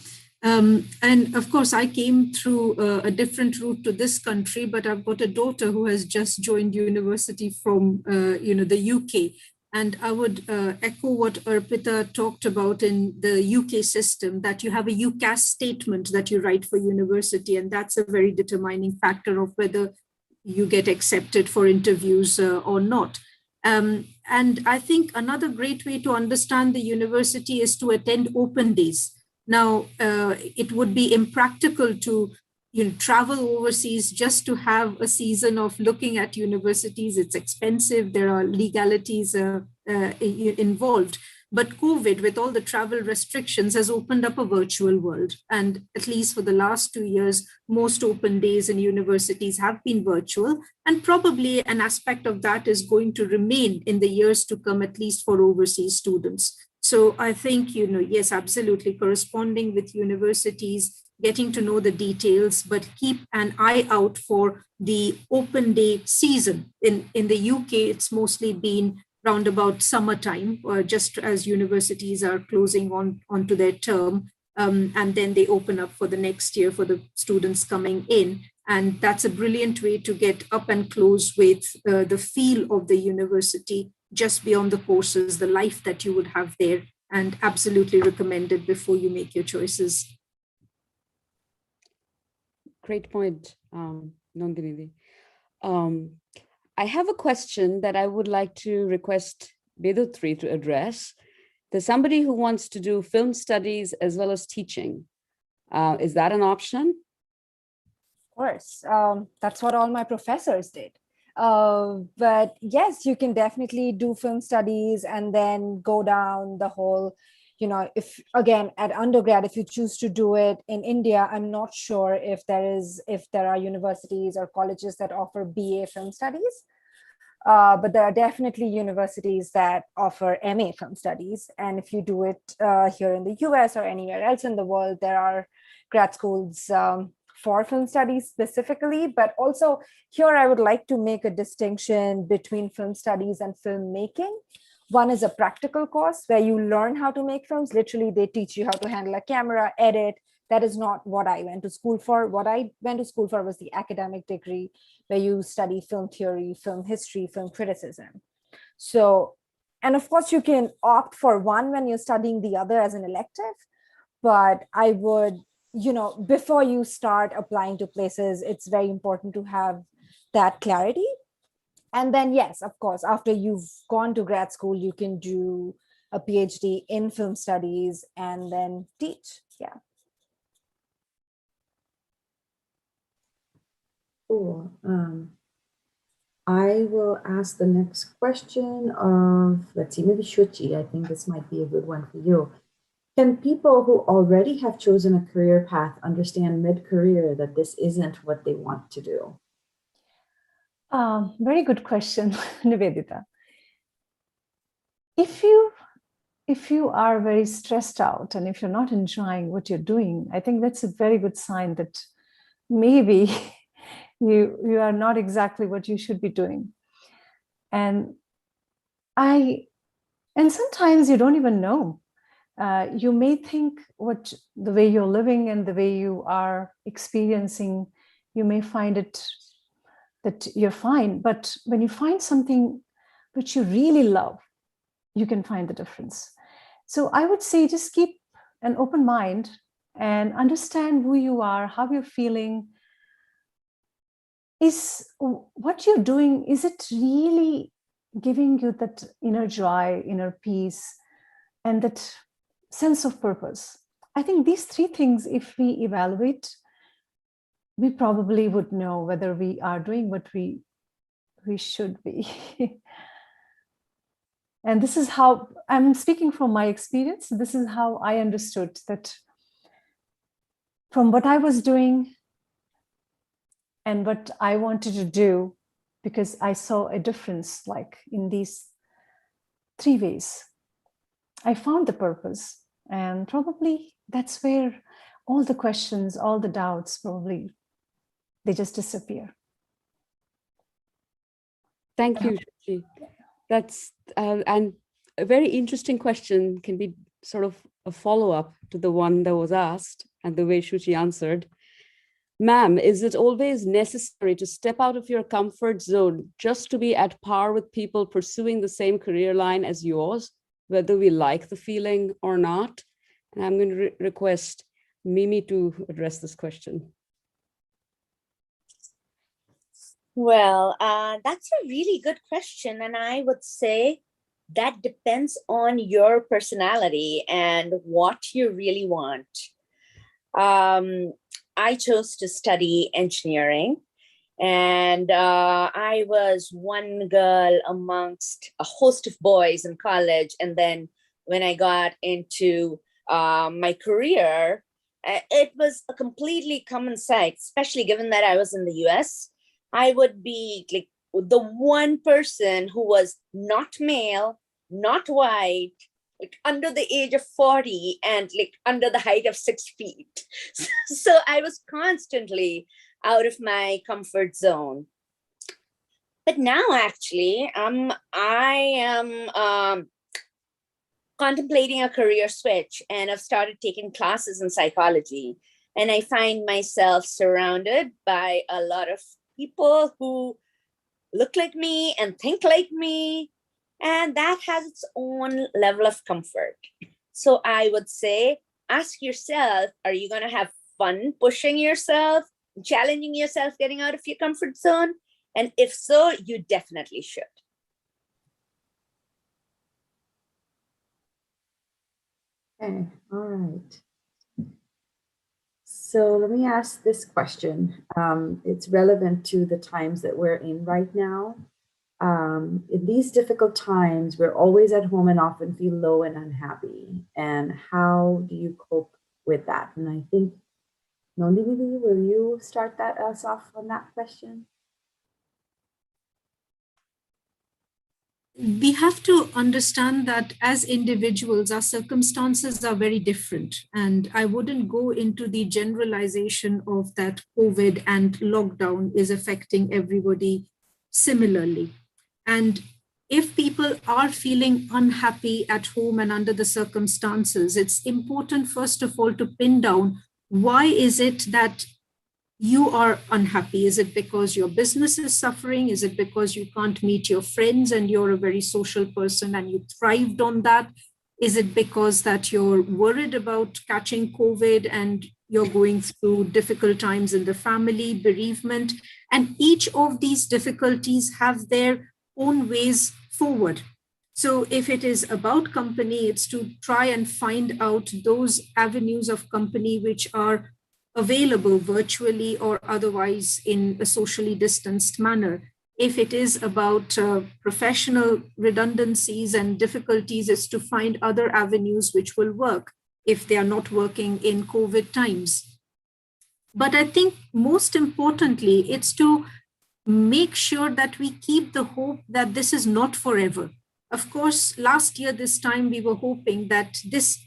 And of course, I came through a different route to this country, but I've got a daughter who has just joined university from the UK. And I would echo what Arpita talked about in the UK system, that you have a UCAS statement that you write for university, and that's a very determining factor of whether you get accepted for interviews or not. And I think another great way to understand the university is to attend open days. Now, it would be impractical to travel overseas just to have a season of looking at universities. It's expensive. There are legalities involved. But COVID, with all the travel restrictions, has opened up a virtual world. And at least for the last 2 years, most open days in universities have been virtual. And probably an aspect of that is going to remain in the years to come, at least for overseas students. So I think, yes, absolutely, corresponding with universities, getting to know the details, but keep an eye out for the open day season. In the UK, it's mostly been round about summertime, just as universities are closing onto their term. And then they open up for the next year for the students coming in. And that's a brilliant way to get up and close with the feel of the university, just beyond the courses, the life that you would have there, and absolutely recommended before you make your choices. Great point, Nandini. I have a question that I would like to request Bedutri to address. There's somebody who wants to do film studies as well as teaching. Is that an option? Of course, that's what all my professors did. But yes, you can definitely do film studies and then go down the whole, if again at undergrad, if you choose to do it in India, I'm not sure if there are universities or colleges that offer BA film studies. But there are definitely universities that offer MA film studies. And if you do it here in the US or anywhere else in the world, there are grad schools for film studies specifically. But also here, I would like to make a distinction between film studies and filmmaking. One is a practical course where you learn how to make films. Literally, they teach you how to handle a camera, edit. That is not what I went to school for. What I went to school for was the academic degree where you study film theory, film history, film criticism. So, and of course, you can opt for one when you're studying the other as an elective. But I would, before you start applying to places, it's very important to have that clarity. And then, yes, of course, after you've gone to grad school, you can do a PhD in film studies and then teach. Yeah. Cool. I will ask the next question of, let's see, maybe Shuchi. I think this might be a good one for you. Can people who already have chosen a career path understand mid-career that this isn't what they want to do? Very good question, Nivedita. If you are very stressed out and if you're not enjoying what you're doing, I think that's a very good sign that maybe you are not exactly what you should be doing. And sometimes you don't even know. You may think the way you're living and the way you are experiencing, you may find it that you're fine. But when you find something which you really love, you can find the difference. So I would say just keep an open mind and understand who you are, how you're feeling. Is what you're doing, is it really giving you that inner joy, inner peace, and that sense of purpose? I think these three things, if we evaluate, we probably would know whether we are doing what we should be. And this is how, I'm speaking from my experience, this is how I understood that from what I was doing and what I wanted to do, because I saw a difference like in these three ways. I found the purpose, and probably that's where all the questions, all the doubts, probably they just disappear. Thank you, Shuchi. That's and a very interesting question, can be sort of a follow-up to the one that was asked and the way Shuchi answered. Ma'am, is it always necessary to step out of your comfort zone just to be at par with people pursuing the same career line as yours, whether we like the feeling or not? And I'm going to request Mimi to address this question. Well, that's a really good question. And I would say that depends on your personality and what you really want. I chose to study engineering. And I was one girl amongst a host of boys in college. And then when I got into my career, it was a completely common sight, especially given that I was in the US. I would be like the one person who was not male, not white, like under the age of 40 and like under the height of 6 feet. So I was constantly out of my comfort zone. But now actually, I am contemplating a career switch, and I've started taking classes in psychology. And I find myself surrounded by a lot of people who look like me and think like me. And that has its own level of comfort. So I would say, ask yourself, are you going to have fun pushing yourself, challenging yourself, getting out of your comfort zone? And if so, you definitely should. Okay, all right. So let me ask this question. It's relevant to the times that we're in right now. In these difficult times, we're always at home and often feel low and unhappy. And how do you cope with that? And I think, Nandini, will you start us off on that question? We have to understand that as individuals, our circumstances are very different. And I wouldn't go into the generalization of that COVID and lockdown is affecting everybody similarly. And if people are feeling unhappy at home and under the circumstances, it's important, first of all, to pin down why is it that you are unhappy? Is it because your business is suffering? Is it because you can't meet your friends and you're a very social person and you thrived on that? Is it because that you're worried about catching COVID and you're going through difficult times in the family, bereavement? And each of these difficulties have their own ways forward. So if it is about company, it's to try and find out those avenues of company which are available virtually or otherwise in a socially distanced manner. If it is about professional redundancies and difficulties, is to find other avenues which will work if they are not working in COVID times. But I think most importantly, it's to make sure that we keep the hope that this is not forever. Of course, last year, this time, we were hoping that this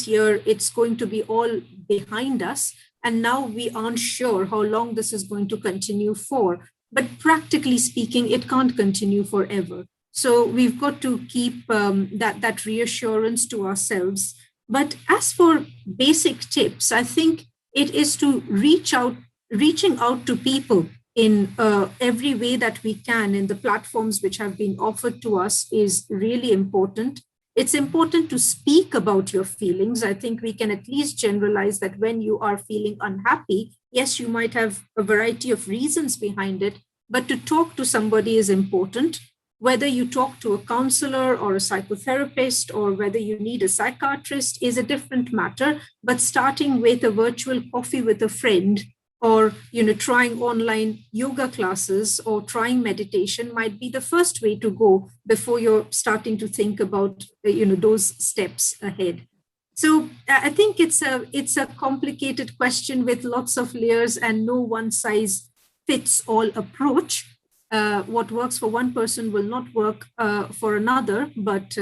year, it's going to be all behind us. And now we aren't sure how long this is going to continue for. But practically speaking, it can't continue forever. So we've got to keep that reassurance to ourselves. But as for basic tips, I think it is to reaching out to people in every way that we can in the platforms which have been offered to us is really important. It's important to speak about your feelings. I think we can at least generalize that when you are feeling unhappy, yes, you might have a variety of reasons behind it, but to talk to somebody is important. Whether you talk to a counselor or a psychotherapist or whether you need a psychiatrist is a different matter, but starting with a virtual coffee with a friend or trying online yoga classes or trying meditation might be the first way to go before you're starting to think about those steps ahead. So I think it's a complicated question with lots of layers and no one size fits all approach. What works for one person will not work for another, but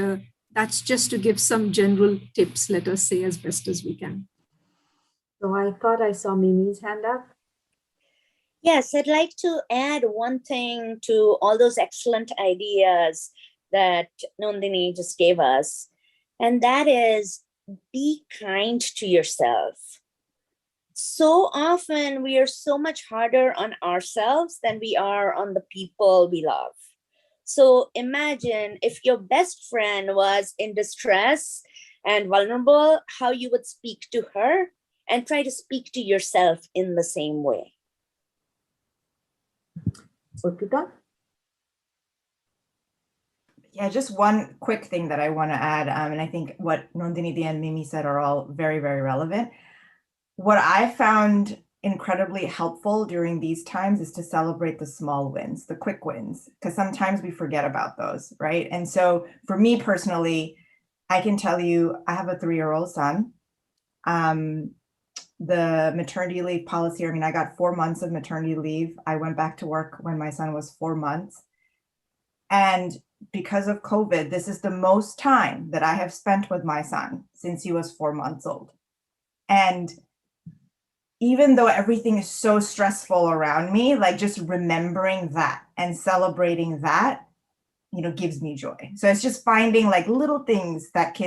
that's just to give some general tips, let us say, as best as we can. So I thought I saw Mimi's hand up. Yes, I'd like to add one thing to all those excellent ideas that Nandini just gave us, and that is be kind to yourself. So often we are so much harder on ourselves than we are on the people we love. So imagine if your best friend was in distress and vulnerable, how you would speak to her, and try to speak to yourself in the same way. Arpita? Yeah, just one quick thing that I want to add, and I think what Nandini and Mimi said are all very, very relevant. what I found incredibly helpful during these times is to celebrate the small wins, the quick wins, because sometimes we forget about those, right? And so for me personally, I can tell you, I have a 3-year-old son. The maternity leave policy, I mean, I got 4 months of maternity leave. I went back to work when my son was 4 months. And because of COVID, this is the most time that I have spent with my son since he was 4 months old. And even though everything is so stressful around me, like just remembering that and celebrating that, gives me joy. So it's just finding like little things that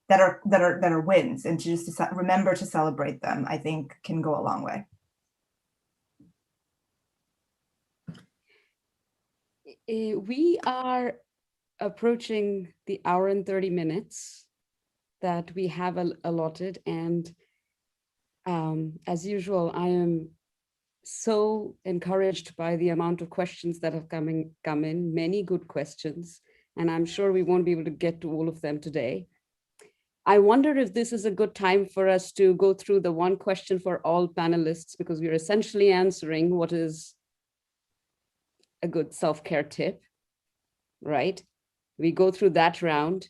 are wins, and to just remember to celebrate them, I think can go a long way. We are approaching the hour and 30 minutes that we have allotted. And as usual, I am so encouraged by the amount of questions that have come in, many good questions, and I'm sure we won't be able to get to all of them today. I wonder if this is a good time for us to go through the one question for all panelists, because we're essentially answering what is a good self-care tip, right? We go through that round,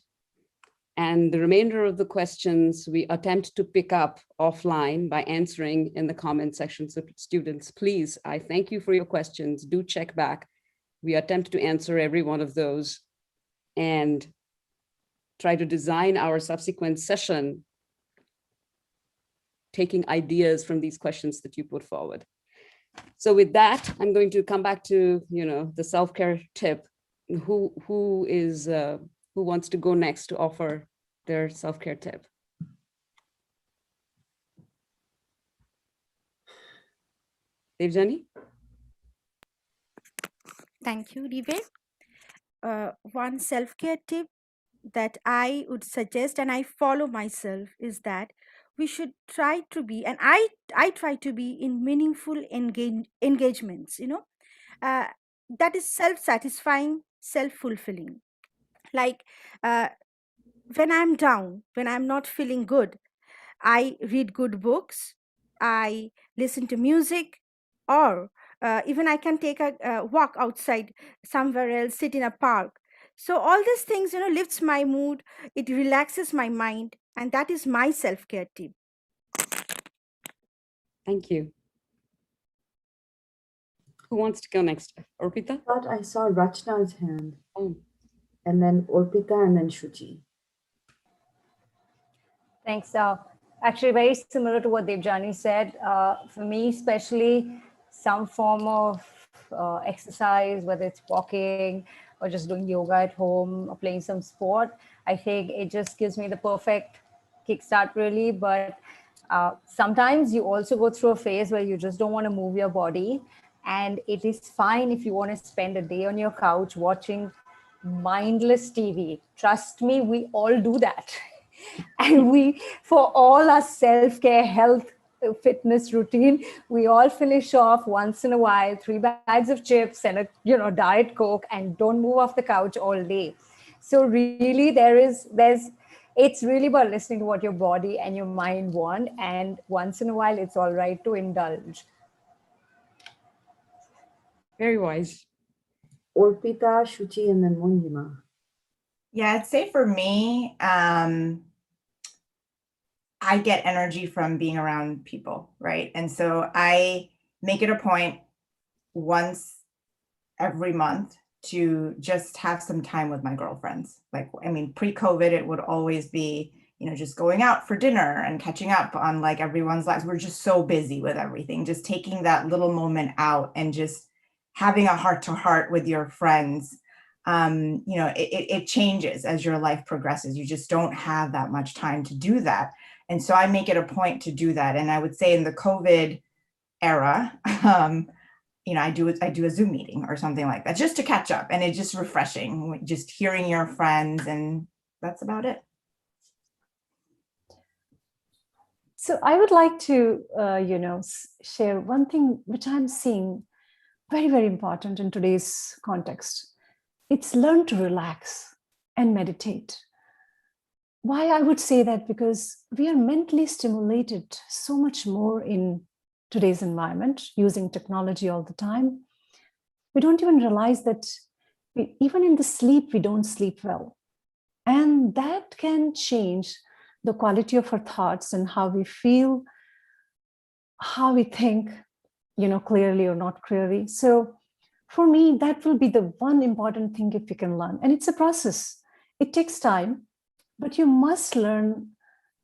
and the remainder of the questions we attempt to pick up offline by answering in the comment section. So students, please, I thank you for your questions. Do check back. We attempt to answer every one of those and try to design our subsequent session taking ideas from these questions that you put forward. So with that, I'm going to come back to, the self-care tip. Who wants to go next to offer their self-care tip? Devjani? Thank you, Rive. One self-care tip that I would suggest and I follow myself is that we should try to be, and I try to be in meaningful engagements, that is self-satisfying, self-fulfilling. Like when I'm down, when I'm not feeling good, I read good books, I listen to music, or even I can take a walk outside somewhere else, sit in a park. So all these things, lifts my mood, it relaxes my mind, and that is my self-care tip. Thank you. Who wants to go next? Arpita? I thought I saw Rachna's hand, Oh, and then Arpita, and then Shuchi. Thanks. Actually, very similar to what Devjani said. For me, especially some form of exercise, whether it's walking or just doing yoga at home or playing some sport, I think it just gives me the perfect kickstart, really. But sometimes you also go through a phase where you just don't want to move your body. And it is fine if you want to spend a day on your couch watching mindless TV. Trust me, we all do that. And we, for all our self-care, health, fitness routine, we all finish off once in a while 3 bags of chips and a Diet Coke, and don't move off the couch all day. So really it's really about listening to what your body and your mind want, and once in a while it's all right to indulge. very wise. Arpita, Shuchi, and then Mongima. Yeah, I'd say for me, I get energy from being around people, right? And so I make it a point once every month to just have some time with my girlfriends. Like, I mean, pre-COVID, it would always be, just going out for dinner and catching up on like everyone's lives. We're just so busy with everything. Just taking that little moment out and just having a heart-to-heart with your friends. It changes as your life progresses. You just don't have that much time to do that. And so I make it a point to do that. And I would say in the COVID era, I do a Zoom meeting or something like that just to catch up. And it's just refreshing, just hearing your friends, and that's about it. So I would like to, share one thing which I'm seeing very, very important in today's context. It's learn to relax and meditate. Why I would say that? Because we are mentally stimulated so much more in today's environment, using technology all the time. We don't even realize that even in the sleep, we don't sleep well. And that can change the quality of our thoughts and how we feel, how we think, clearly or not clearly. So for me, that will be the one important thing if we can learn. And it's a process. It takes time, but you must learn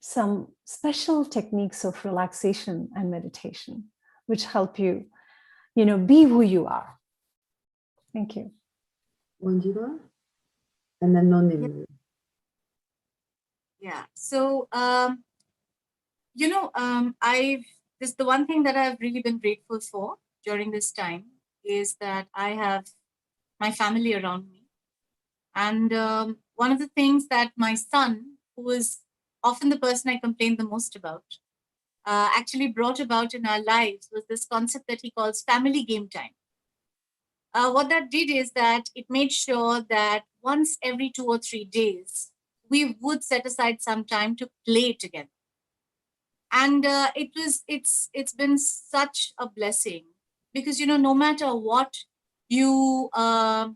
some special techniques of relaxation and meditation, which help you, be who you are. Thank you. Wanjima? And then Nandini. Yeah. So, this the one thing that I've really been grateful for during this time is that I have my family around me. And one of the things that my son, who is often the person I complain the most about, actually brought about in our lives was this concept that he calls family game time. What that did is that it made sure that once every 2 or 3 days, we would set aside some time to play together. And it's been such a blessing because, no matter what you are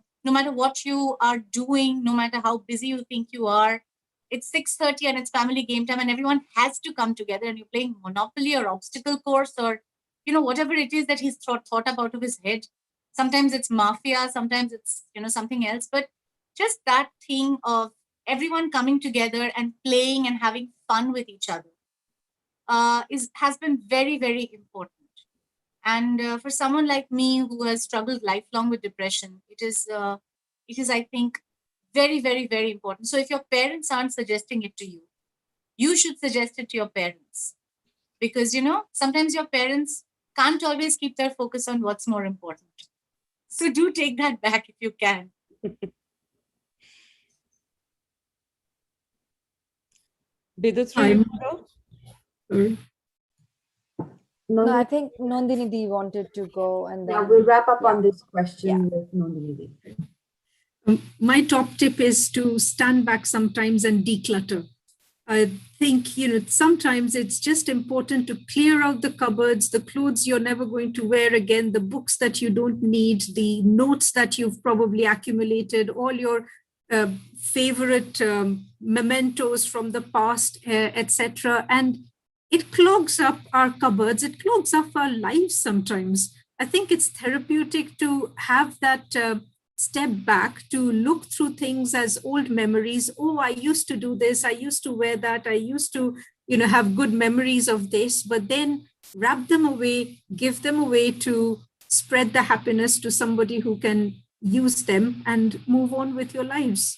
doing, no matter how busy you think you are, it's 6:30 and it's family game time and everyone has to come together and you're playing Monopoly or obstacle course or, whatever it is that he's thought up out of his head. Sometimes it's mafia, sometimes it's, something else, but just that thing of everyone coming together and playing and having fun with each other has been very, very important. And for someone like me who has struggled lifelong with depression, it is, I think, very, very, very important. So if your parents aren't suggesting it to you, you should suggest it to your parents. Because, sometimes your parents can't always keep their focus on what's more important. So do take that back if you can. Bidutri, No, I think Nandini Dee wanted to go, and then we'll wrap up on yeah. this question with Nandini Dee. My top tip is to stand back sometimes and declutter. I think, sometimes it's just important to clear out the cupboards, the clothes you're never going to wear again, the books that you don't need, the notes that you've probably accumulated, all your favorite mementos from the past, etc. And it clogs up our cupboards, it clogs up our lives sometimes. I think it's therapeutic to have that step back, to look through things as old memories. Oh, I used to do this, I used to wear that, I used to, have good memories of this, but then wrap them away, give them away to spread the happiness to somebody who can use them and move on with your lives.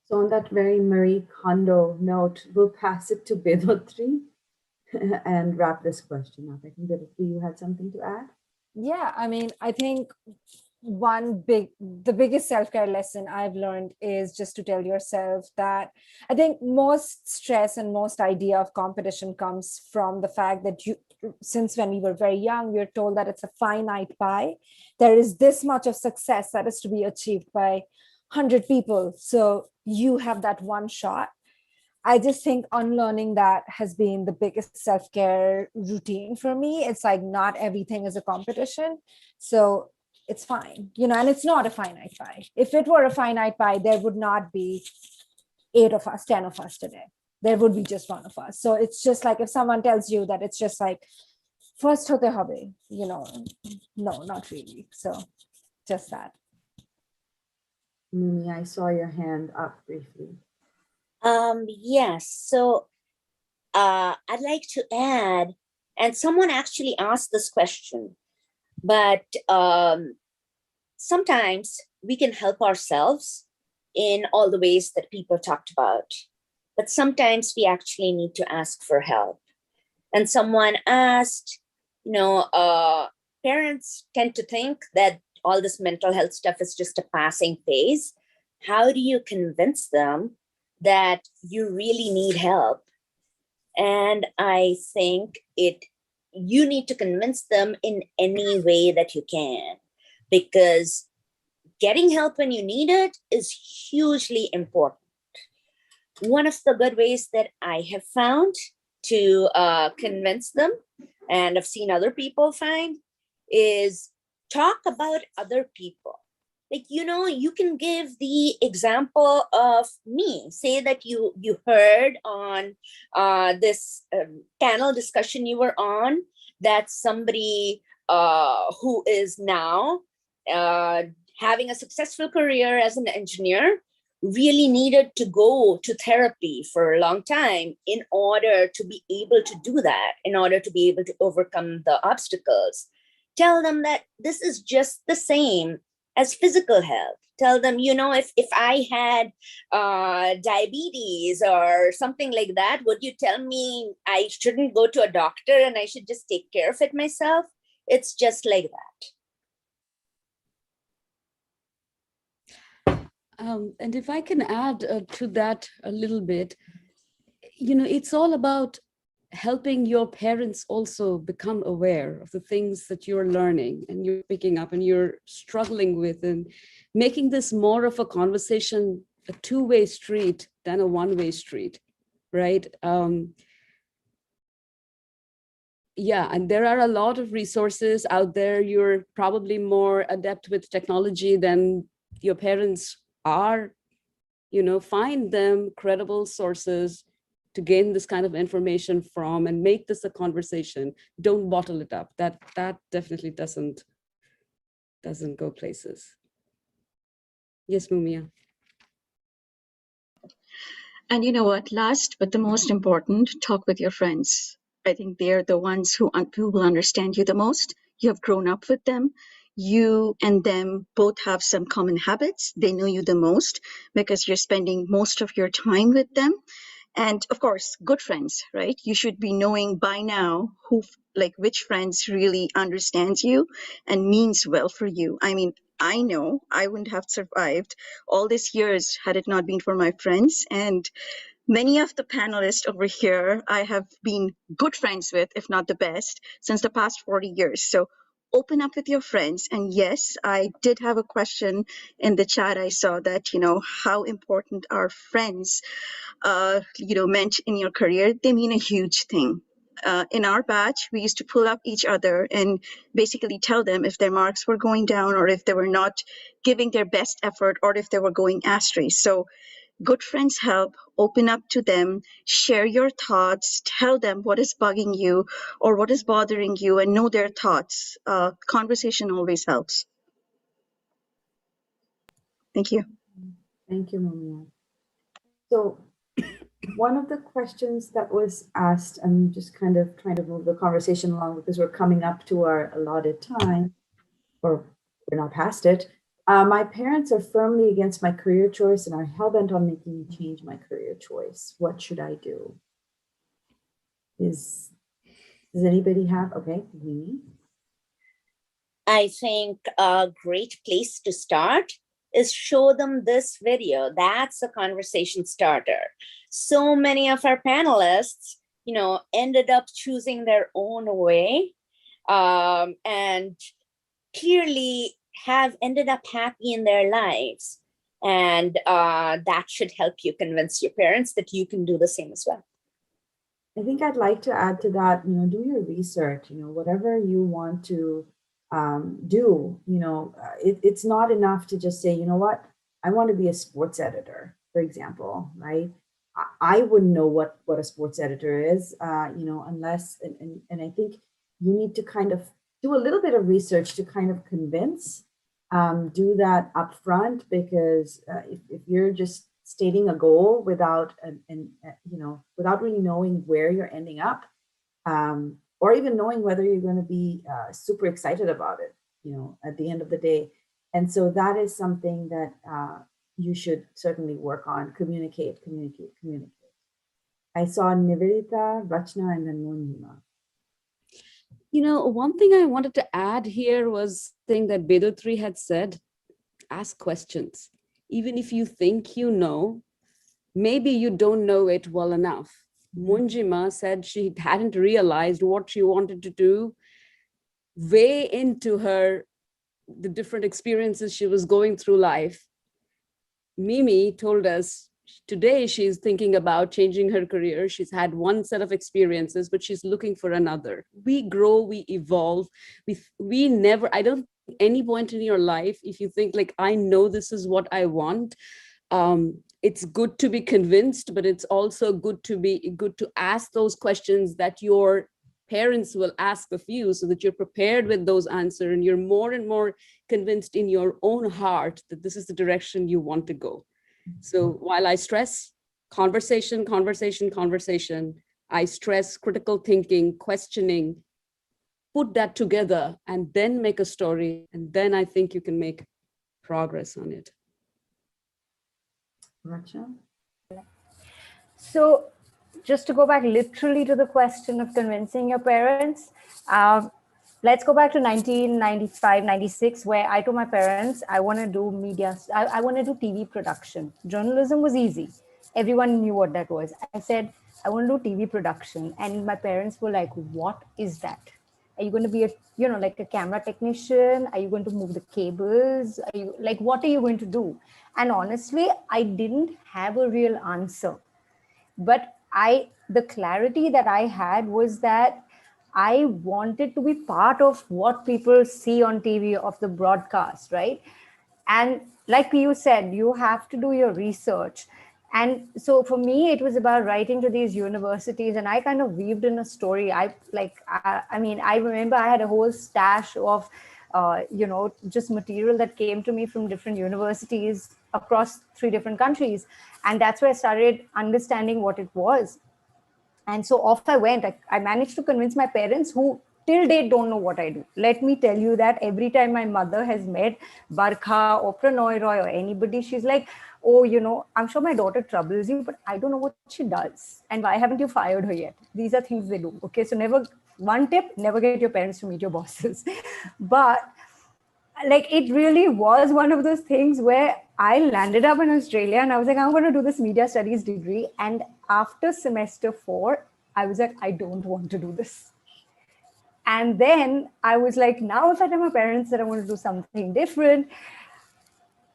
So on that very Marie Kondo note, we'll pass it to Bidutri and wrap this question up. I think Bidutri, you had something to add? Yeah, I mean, I think the biggest self-care lesson I've learned is just to tell yourself that I think most stress and most idea of competition comes from the fact that since when we were very young, we're told that it's a finite pie. There is this much of success that is to be achieved by 100 people. So you have that one shot. I just think unlearning that has been the biggest self-care routine for me. It's like not everything is a competition. So it's fine, and it's not a finite pie. If it were a finite pie, there would not be 8 of us, 10 of us today. There would be just one of us. So it's just like if someone tells you that it's just like, first hote hobe, no, not really. So just that. Mimi, I saw your hand up briefly. Yes. So I'd like to add, and someone actually asked this question, but sometimes we can help ourselves in all the ways that people talked about, but sometimes we actually need to ask for help. And someone asked, parents tend to think that all this mental health stuff is just a passing phase. How do you convince them that you really need help? And I think you need to convince them in any way that you can, because getting help when you need it is hugely important. One of the good ways that I have found to convince them, and I've seen other people find, is talk about other people. Like, you can give the example of me. Say that you heard on this panel discussion you were on that somebody who is now having a successful career as an engineer really needed to go to therapy for a long time in order to be able to do that, in order to be able to overcome the obstacles. Tell them that this is just the same as physical health. Tell them, if I had diabetes or something like that, would you tell me I shouldn't go to a doctor and I should just take care of it myself? It's just like that. And if I can add to that a little bit, it's all about helping your parents also become aware of the things that you're learning and you're picking up and you're struggling with, and making this more of a conversation, a two-way street than a one-way street, right? Yeah, and there are a lot of resources out there. You're probably more adept with technology than your parents are. Find them credible sources to gain this kind of information from, and make this a conversation. Don't bottle it up. That definitely doesn't go places. Yes, Mumia. And you know what? Last but the most important, talk with your friends. I think they're the ones who will understand you the most. You have grown up with them. You and them both have some common habits. They know you the most because you're spending most of your time with them. And of course, good friends, right? You should be knowing by now which friends really understands you and means well for you. I mean, I know I wouldn't have survived all these years had it not been for my friends. And many of the panelists over here, I have been good friends with, if not the best, since the past 40 years. So open up with your friends. And yes, I did have a question in the chat. I saw that, how important are friends, meant in your career. They mean a huge thing. In our batch, we used to pull up each other and basically tell them if their marks were going down or if they were not giving their best effort or if they were going astray. So good friends help. Open up to them, share your thoughts, tell them what is bugging you or what is bothering you, and know their thoughts. Conversation always helps. Thank you. Thank you, Mumia. So one of the questions that was asked, I'm just kind of trying to move the conversation along because we're coming up to our allotted time, or we're not past it. My parents are firmly against my career choice and are hell-bent on making me change my career choice. What should I do? Does anybody have? Okay, Mimi. I think a great place to start is show them this video. That's a conversation starter. So many of our panelists, ended up choosing their own way, and clearly have ended up happy in their lives. And that should help you convince your parents that you can do the same as well. I think I'd like to add to that, do your research, whatever you want to do, it's not enough to just say, you know what, I want to be a sports editor, for example, right? I wouldn't know what a sports editor is, unless, and I think you need to kind of do a little bit of research to kind of convince, do that upfront, because if you're just stating a goal without, without really knowing where you're ending up, or even knowing whether you're going to be super excited about it, at the end of the day. And so that is something that you should certainly work on. Communicate. I saw Nivedita, Rachna, and then Monima. One thing I wanted to add here was thing that Bedotri had said: ask questions. Even if you think you know, maybe you don't know it well enough. Munjima said she hadn't realized what she wanted to do way into the different experiences she was going through life. Mimi told us today she's thinking about changing her career. She's had one set of experiences, but she's looking for another. We grow, we evolve. We never, I don't think any point in your life, if you think like, I know this is what I want, it's good to be convinced, but it's also good to ask those questions that your parents will ask of you, so that you're prepared with those answers and you're more and more convinced in your own heart that this is the direction you want to go. So while I stress conversation, conversation, conversation, I stress critical thinking, questioning, put that together and then make a story. And then I think you can make progress on it. Rachna? So just to go back literally to the question of convincing your parents, let's go back to 1995, 96, where I told my parents, I want to do media, I want to do TV production. Journalism was easy. Everyone knew what that was. I said, I want to do TV production. And my parents were like, what is that? Are you going to be like a camera technician? Are you going to move the cables? Are you like, what are you going to do? And honestly, I didn't have a real answer. But the clarity that I had was that I wanted to be part of what people see on TV of the broadcast, right? And like you said, you have to do your research. And so for me, it was about writing to these universities, and I kind of weaved in a story. I remember I had a whole stash of, just material that came to me from different universities across 3 different countries. And that's where I started understanding what it was. And so off I went. I managed to convince my parents, who till date don't know what I do. Let me tell you that every time my mother has met Barkha or Pranoy Roy or anybody, she's like, oh, I'm sure my daughter troubles you, but I don't know what she does. And why haven't you fired her yet? These are things they do. Okay, so one tip, never get your parents to meet your bosses. But like, it really was one of those things where I landed up in Australia and I was like, I'm going to do this media studies degree. And after semester 4, I was like, I don't want to do this. And then I was like, now if I tell my parents that I want to do something different,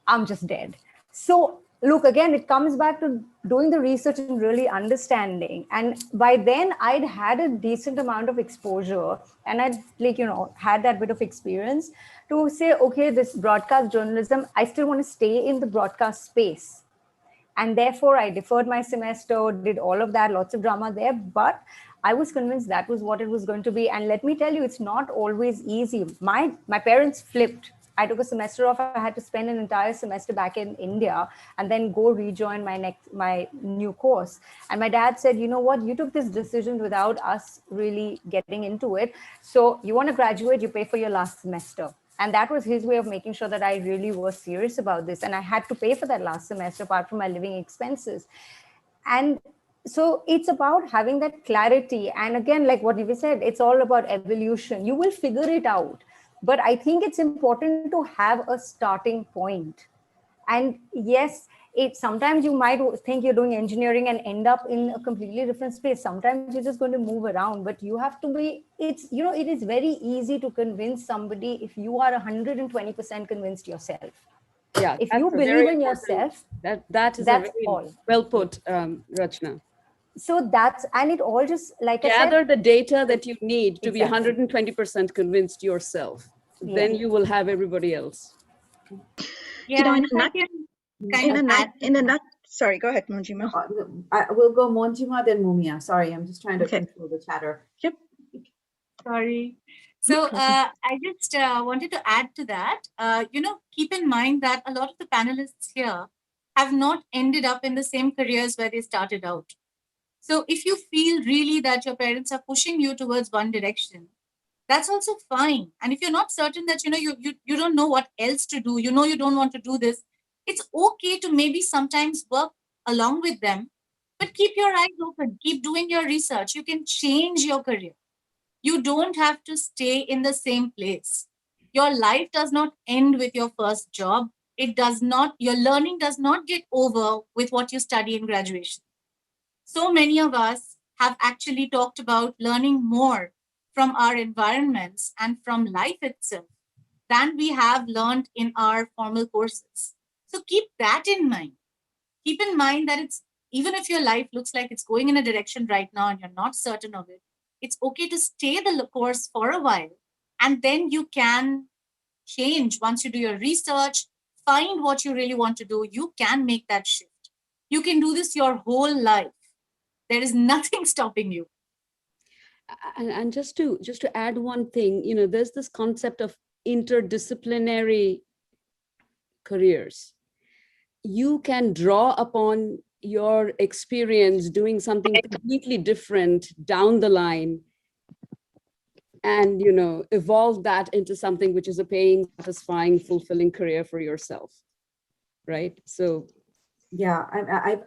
I'm just dead. So look, again, it comes back to doing the research and really understanding. And by then I'd had a decent amount of exposure, and I'd had that bit of experience to say, okay, this broadcast journalism, I still want to stay in the broadcast space. And therefore I deferred my semester, did all of that, lots of drama there, but I was convinced that was what it was going to be. And let me tell you, it's not always easy. My parents flipped. I took a semester off. I had to spend an entire semester back in India and then go rejoin my new course. And my dad said, you know what, you took this decision without us really getting into it. So you want to graduate, you pay for your last semester. And that was his way of making sure that I really was serious about this. And I had to pay for that last semester apart from my living expenses. And so it's about having that clarity. And again, like what you said, it's all about evolution. You will figure it out. But I think it's important to have a starting point. And yes, sometimes you might think you're doing engineering and end up in a completely different space. Sometimes you're just going to move around, but you have to be, it is very easy to convince somebody if you are 120% convinced yourself. Yeah, if you believe in yourself, that is that's a very all. Well put, Rachna. So and it all just, like gather I said, the data that you need to exactly. be 120% convinced yourself. Yeah. Then you will have everybody else. Yeah, sorry, go ahead, Monjima. We'll go Monjima, then Mumia. Sorry, I'm just trying to control the chatter. Yep. Sorry. So I just wanted to add to that. Keep in mind that a lot of the panelists here have not ended up in the same careers where they started out. So if you feel really that your parents are pushing you towards one direction, that's also fine. And if you're not certain that, you don't know what else to do, you don't want to do this, it's okay to maybe sometimes work along with them, but keep your eyes open, keep doing your research. You can change your career. You don't have to stay in the same place. Your life does not end with your first job. Your learning does not get over with what you study in graduation. So many of us have actually talked about learning more from our environments and from life itself than we have learned in our formal courses. So keep that in mind. keep in mind that it's, even if your life looks like it's going in a direction right now and you're not certain of it, it's okay to stay the course for a while, and then you can change once you do your research, find what you really want to do. You can make that shift. You can do this your whole life. There is nothing stopping you. And just to add one thing, you know, there's this concept of interdisciplinary careers. You can draw upon your experience doing something completely different down the line and, you know, evolve that into something which is a paying, satisfying, fulfilling career for yourself, right? So yeah,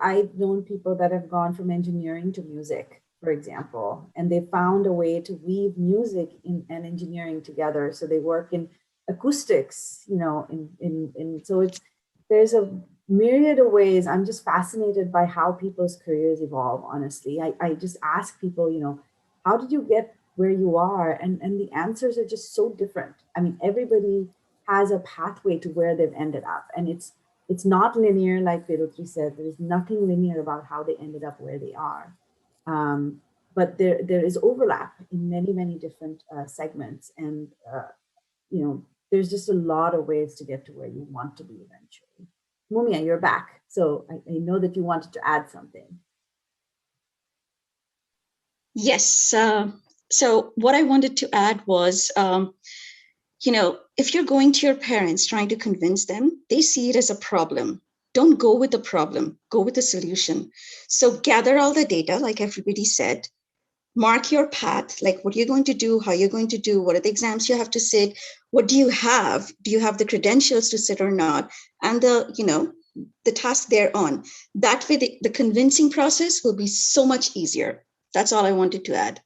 I've known people that have gone from engineering to music, for example, and they found a way to weave music and engineering together. So they work in acoustics, you know, so there's a myriad of ways. I'm just fascinated by how people's careers evolve, honestly. I just ask people, you know, how did you get where you are? And the answers are just so different. I mean, everybody has a pathway to where they've ended up. And it's not linear, like Vedotri said. There's nothing linear about how they ended up where they are. But there is overlap in many different segments. And, you know, there's just a lot of ways to get to where you want to be eventually. Mumia, you're back. So I know that you wanted to add something. Yes. So what I wanted to add was, if you're going to your parents trying to convince them, they see it as a problem. Don't go with the problem, go with the solution. So gather all the data, like everybody said, mark your path, like what you're going to do, how you're going to do, what are the exams you have to sit, what do you have? Do you have the credentials to sit or not? And the task they're on. That way the convincing process will be so much easier. That's all I wanted to add.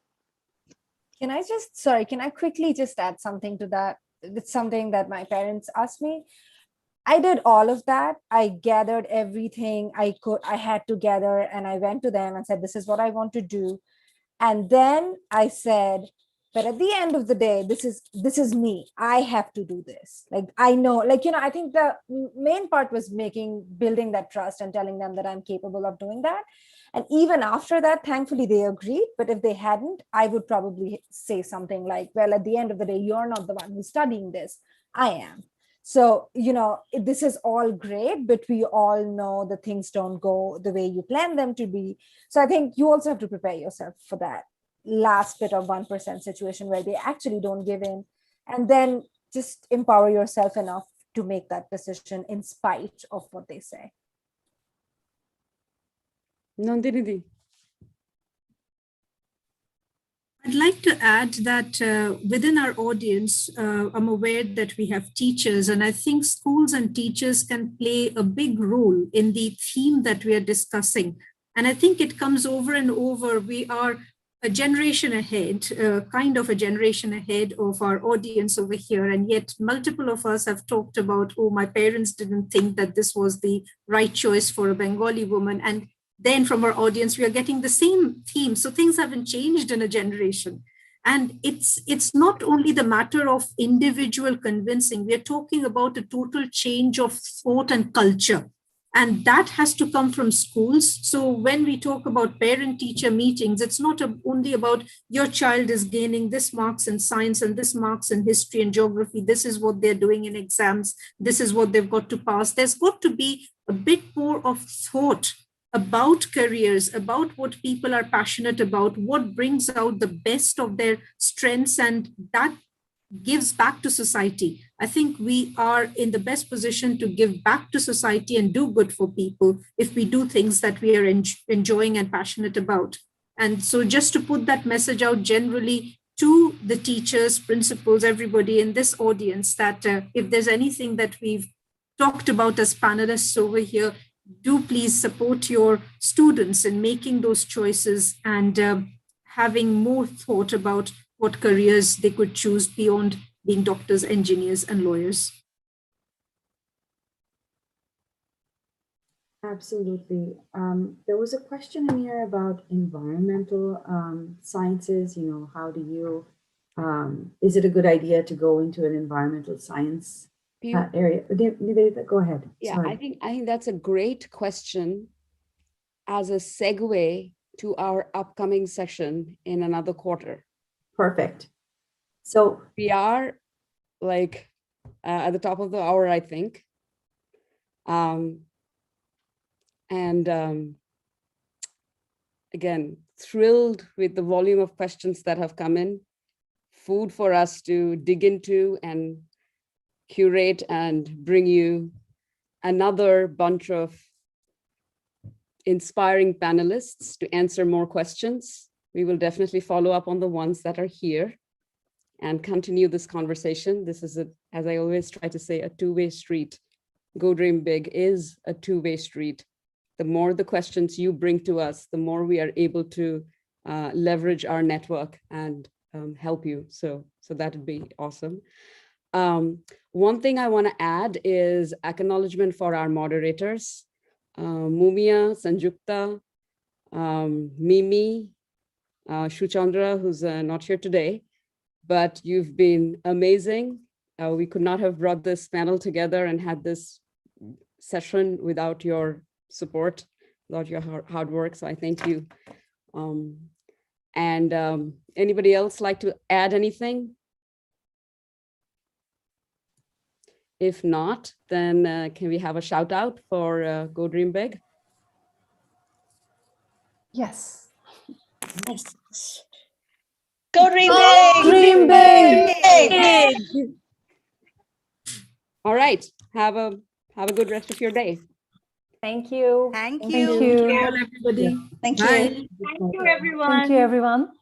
Can I quickly just add something to that? It's something that my parents asked me. I did all of that. I gathered everything I had to gather, and I went to them and said, this is what I want to do. And then I said, but at the end of the day, this is me. I have to do this. Like, I know, I think the main part was building that trust and telling them that I'm capable of doing that. And even after that, thankfully, they agreed. But if they hadn't, I would probably say something like, well, at the end of the day, you're not the one who's studying this. I am. So, this is all great, but we all know that things don't go the way you plan them to be. So I think you also have to prepare yourself for that last bit of 1% situation where they actually don't give in, and then just empower yourself enough to make that decision in spite of what they say. Nandini. I'd like to add that within our audience, I'm aware that we have teachers, and I think schools and teachers can play a big role in the theme that we are discussing. And I think it comes over and over. We are a generation ahead, kind of a generation ahead of our audience over here. And yet multiple of us have talked about, oh, my parents didn't think that this was the right choice for a Bengali woman. And then from our audience, we are getting the same theme. So things haven't changed in a generation. And it's not only the matter of individual convincing. We are talking about a total change of thought and culture. And that has to come from schools. So when we talk about parent-teacher meetings, it's not only about your child is gaining this marks in science and this marks in history and geography. This is what they're doing in exams. This is what they've got to pass. There's got to be a bit more of thought about careers, about what people are passionate about, what brings out the best of their strengths, and that gives back to society. I think we are in the best position to give back to society and do good for people if we do things that we are enjoying and passionate about. And so just to put that message out generally to the teachers, principals, everybody in this audience, that if there's anything that we've talked about as panelists over here, do please support your students in making those choices and having more thought about what careers they could choose beyond being doctors, engineers, and lawyers. Absolutely. There was a question in here about environmental sciences. How do you, is it a good idea to go into an environmental science area. Nivedita, go ahead. Yeah, Sorry. I think that's a great question as a segue to our upcoming session in another quarter. Perfect. So We are like at the top of the hour, I think. Again, thrilled with the volume of questions that have come in, food for us to dig into and curate and bring you another bunch of inspiring panelists to answer more questions. We will definitely follow up on the ones that are here and continue this conversation. This is, as I always try to say, a two-way street. Go Dream Big is a two-way street. The more the questions you bring to us, the more we are able to leverage our network and help you. So that would be awesome. One thing I want to add is acknowledgement for our moderators, Mumia, Sanjukta, Mimi, Shuchandra, who's not here today, but you've been amazing. We could not have brought this panel together and had this session without your support, without your hard work. So I thank you. Anybody else like to add anything? If not, then can we have a shout out for Go Dream Big? Yes. Go Dream Big! Dream big! All right, have a good rest of your day. Thank you. Thank Thank you. you. Everybody. Thank Bye. you. Thank you, everyone.